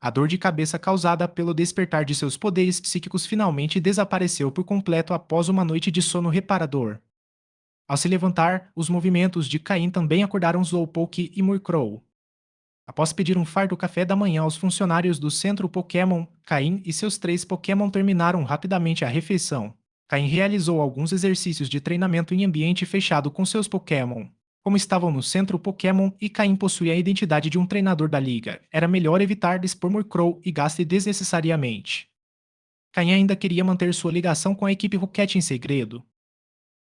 A dor de cabeça causada pelo despertar de seus poderes psíquicos finalmente desapareceu por completo após uma noite de sono reparador. Ao se levantar, os movimentos de Caim também acordaram Slowpoke e Murkrow. Após pedir um fardo café da manhã aos funcionários do centro Pokémon, Caim e seus 3 Pokémon terminaram rapidamente a refeição. Caim realizou alguns exercícios de treinamento em ambiente fechado com seus Pokémon. Como estavam no centro Pokémon e Caim possuía a identidade de um treinador da liga, era melhor evitar expor Murkrow e Gastly desnecessariamente. Caim ainda queria manter sua ligação com a equipe Rocket em segredo.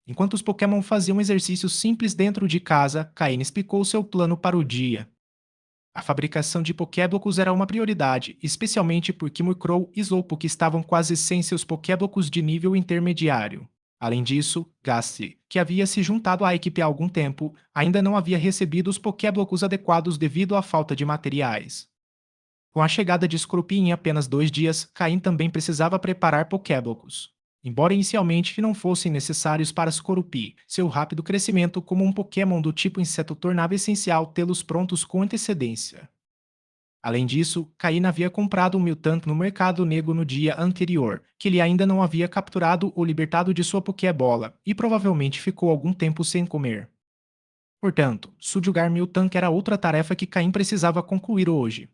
Enquanto os Pokémon faziam exercícios simples dentro de casa, Caim explicou seu plano para o dia. A fabricação de Pokéblocos era uma prioridade, especialmente porque Murkrow e Slowpoke estavam quase sem seus Pokéblocos de nível intermediário. Além disso, Gastly, que havia se juntado à equipe há algum tempo, ainda não havia recebido os Pokéblocos adequados devido à falta de materiais. Com a chegada de Scrupin em apenas 2 dias, Caim também precisava preparar Pokéblocos. Embora inicialmente não fossem necessários para Scorupi, seu rápido crescimento como um Pokémon do tipo inseto tornava essencial tê-los prontos com antecedência. Além disso, Caim havia comprado um Miltank no mercado negro no dia anterior, que ele ainda não havia capturado ou libertado de sua Pokébola, e provavelmente ficou algum tempo sem comer. Portanto, subjugar Miltank era outra tarefa que Caim precisava concluir hoje.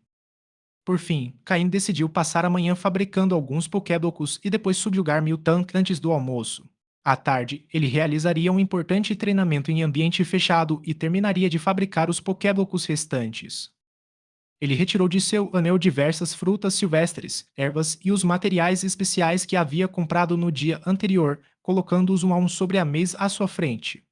Por fim, Caim decidiu passar a manhã fabricando alguns Pokéblocos e depois subjugar Miltank antes do almoço. À tarde, ele realizaria um importante treinamento em ambiente fechado e terminaria de fabricar os Pokéblocos restantes. Ele retirou de seu anel diversas frutas silvestres, ervas e os materiais especiais que havia comprado no dia anterior, colocando-os um a um sobre a mesa à sua frente.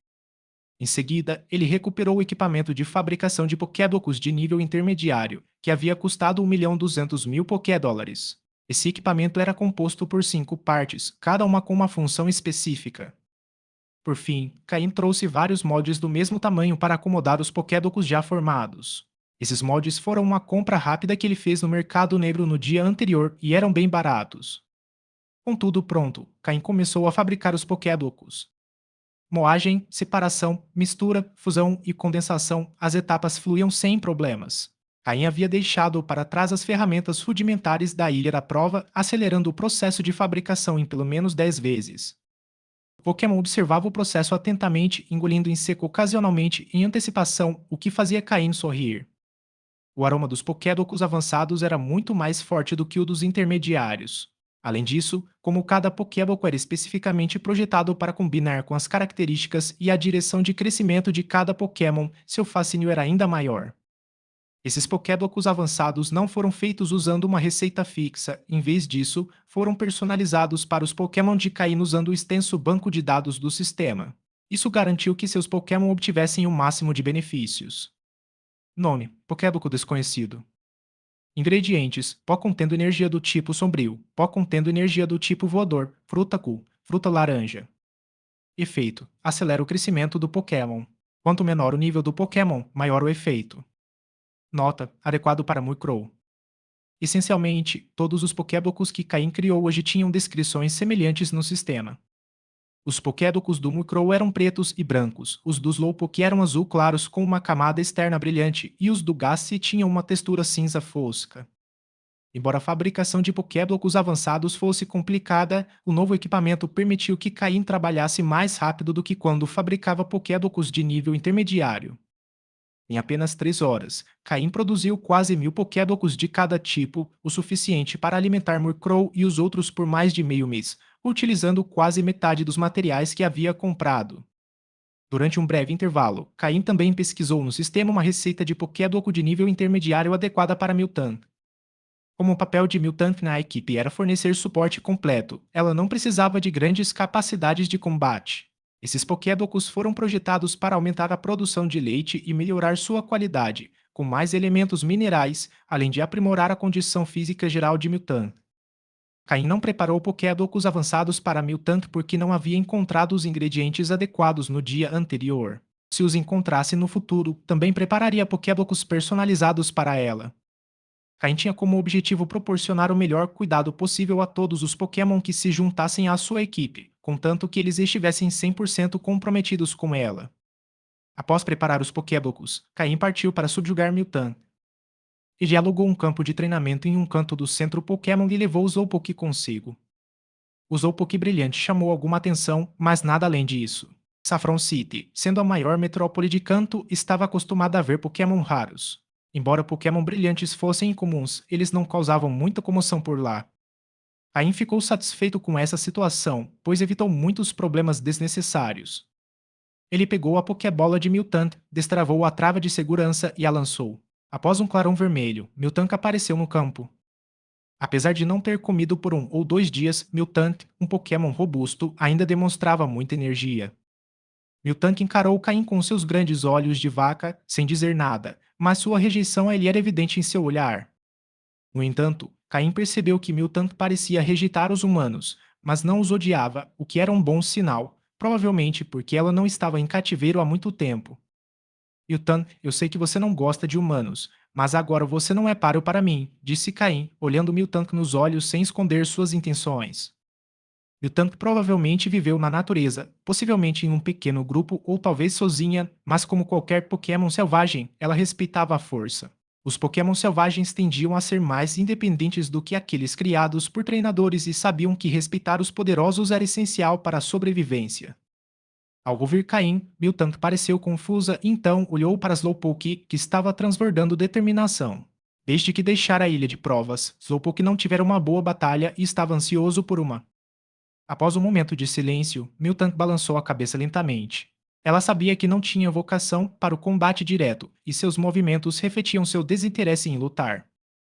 Em seguida, ele recuperou o equipamento de fabricação de Pokéblocos de nível intermediário, que havia custado 1.200.000 Pokédólares. Esse equipamento era composto por 5 partes, cada uma com uma função específica. Por fim, Caim trouxe vários moldes do mesmo tamanho para acomodar os Pokéblocos já formados. Esses moldes foram uma compra rápida que ele fez no mercado negro no dia anterior e eram bem baratos. Com tudo pronto, Caim começou a fabricar os Pokéblocos. Moagem, separação, mistura, fusão e condensação, as etapas fluíam sem problemas. Caim havia deixado para trás as ferramentas rudimentares da ilha da prova, acelerando o processo de fabricação em pelo menos 10 vezes. O Pokémon observava o processo atentamente, engolindo em seco ocasionalmente em antecipação, o que fazia Caim sorrir. O aroma dos Pokédocos avançados era muito mais forte do que o dos intermediários. Além disso, como cada Pokédoc era especificamente projetado para combinar com as características e a direção de crescimento de cada Pokémon, seu fascínio era ainda maior. Esses Pokédocos avançados não foram feitos usando uma receita fixa, em vez disso, foram personalizados para os Pokémon de Caim usando o extenso banco de dados do sistema. Isso garantiu que seus Pokémon obtivessem o máximo de benefícios. Nome: Pokéboco desconhecido. Ingredientes: pó contendo energia do tipo sombrio, pó contendo energia do tipo voador, fruta cool, fruta laranja. Efeito: acelera o crescimento do Pokémon. Quanto menor o nível do Pokémon, maior o efeito. Nota: adequado para Murkrow. Essencialmente, todos os Pokébocos que Caim criou hoje tinham descrições semelhantes no sistema. Os Pokédocos do Murkrow eram pretos e brancos, os do Slowpoke eram azul claros com uma camada externa brilhante e os do Gastly tinham uma textura cinza fosca. Embora a fabricação de Pokéblocos avançados fosse complicada, o novo equipamento permitiu que Caim trabalhasse mais rápido do que quando fabricava Pokéblocos de nível intermediário. Em apenas 3 horas, Caim produziu quase 1000 Pokéblocos de cada tipo, o suficiente para alimentar Murkrow e os outros por mais de meio mês, utilizando quase metade dos materiais que havia comprado. Durante um breve intervalo, Caim também pesquisou no sistema uma receita de Pokébloco de nível intermediário adequada para Miltank. Como o papel de Miltank na equipe era fornecer suporte completo, ela não precisava de grandes capacidades de combate. Esses Pokébocos foram projetados para aumentar a produção de leite e melhorar sua qualidade, com mais elementos minerais, além de aprimorar a condição física geral de Miltank. Caim não preparou Pokébocos avançados para Miltank porque não havia encontrado os ingredientes adequados no dia anterior. Se os encontrasse no futuro, também prepararia Pokébocos personalizados para ela. Caim tinha como objetivo proporcionar o melhor cuidado possível a todos os Pokémon que se juntassem à sua equipe, contanto que eles estivessem 100% comprometidos com ela. Após preparar os Pokébocos, Caim partiu para subjugar Miltank. Ele alugou um campo de treinamento em um canto do centro Pokémon e levou o Slowpoke consigo. O Slowpoke brilhante chamou alguma atenção, mas nada além disso. Saffron City, sendo a maior metrópole de Kanto, estava acostumada a ver Pokémon raros. Embora Pokémon brilhantes fossem incomuns, eles não causavam muita comoção por lá. Caim ficou satisfeito com essa situação, pois evitou muitos problemas desnecessários. Ele pegou a Pokébola de Miltank, destravou a trava de segurança e a lançou. Após um clarão vermelho, Miltank apareceu no campo. Apesar de não ter comido por 1 ou 2 dias, Miltank, um Pokémon robusto, ainda demonstrava muita energia. Miltank encarou Caim com seus grandes olhos de vaca, sem dizer nada, mas sua rejeição a ele era evidente em seu olhar. No entanto, Caim percebeu que Miltank parecia rejeitar os humanos, mas não os odiava, o que era um bom sinal, provavelmente porque ela não estava em cativeiro há muito tempo. Miltank, eu sei que você não gosta de humanos, mas agora você não é páreo para mim, disse Caim, olhando Miltank nos olhos sem esconder suas intenções. Miltank provavelmente viveu na natureza, possivelmente em um pequeno grupo ou talvez sozinha, mas como qualquer Pokémon selvagem, ela respeitava a força. Os Pokémon selvagens tendiam a ser mais independentes do que aqueles criados por treinadores e sabiam que respeitar os poderosos era essencial para a sobrevivência. Ao ouvir Caim, Miltank pareceu confusa e então olhou para Slowpoke, que estava transbordando determinação. Desde que deixara a ilha de provas, Slowpoke não tivera uma boa batalha e estava ansioso por uma. Após um momento de silêncio, Miltank balançou a cabeça lentamente. Ela sabia que não tinha vocação para o combate direto, e seus movimentos refletiam seu desinteresse em lutar.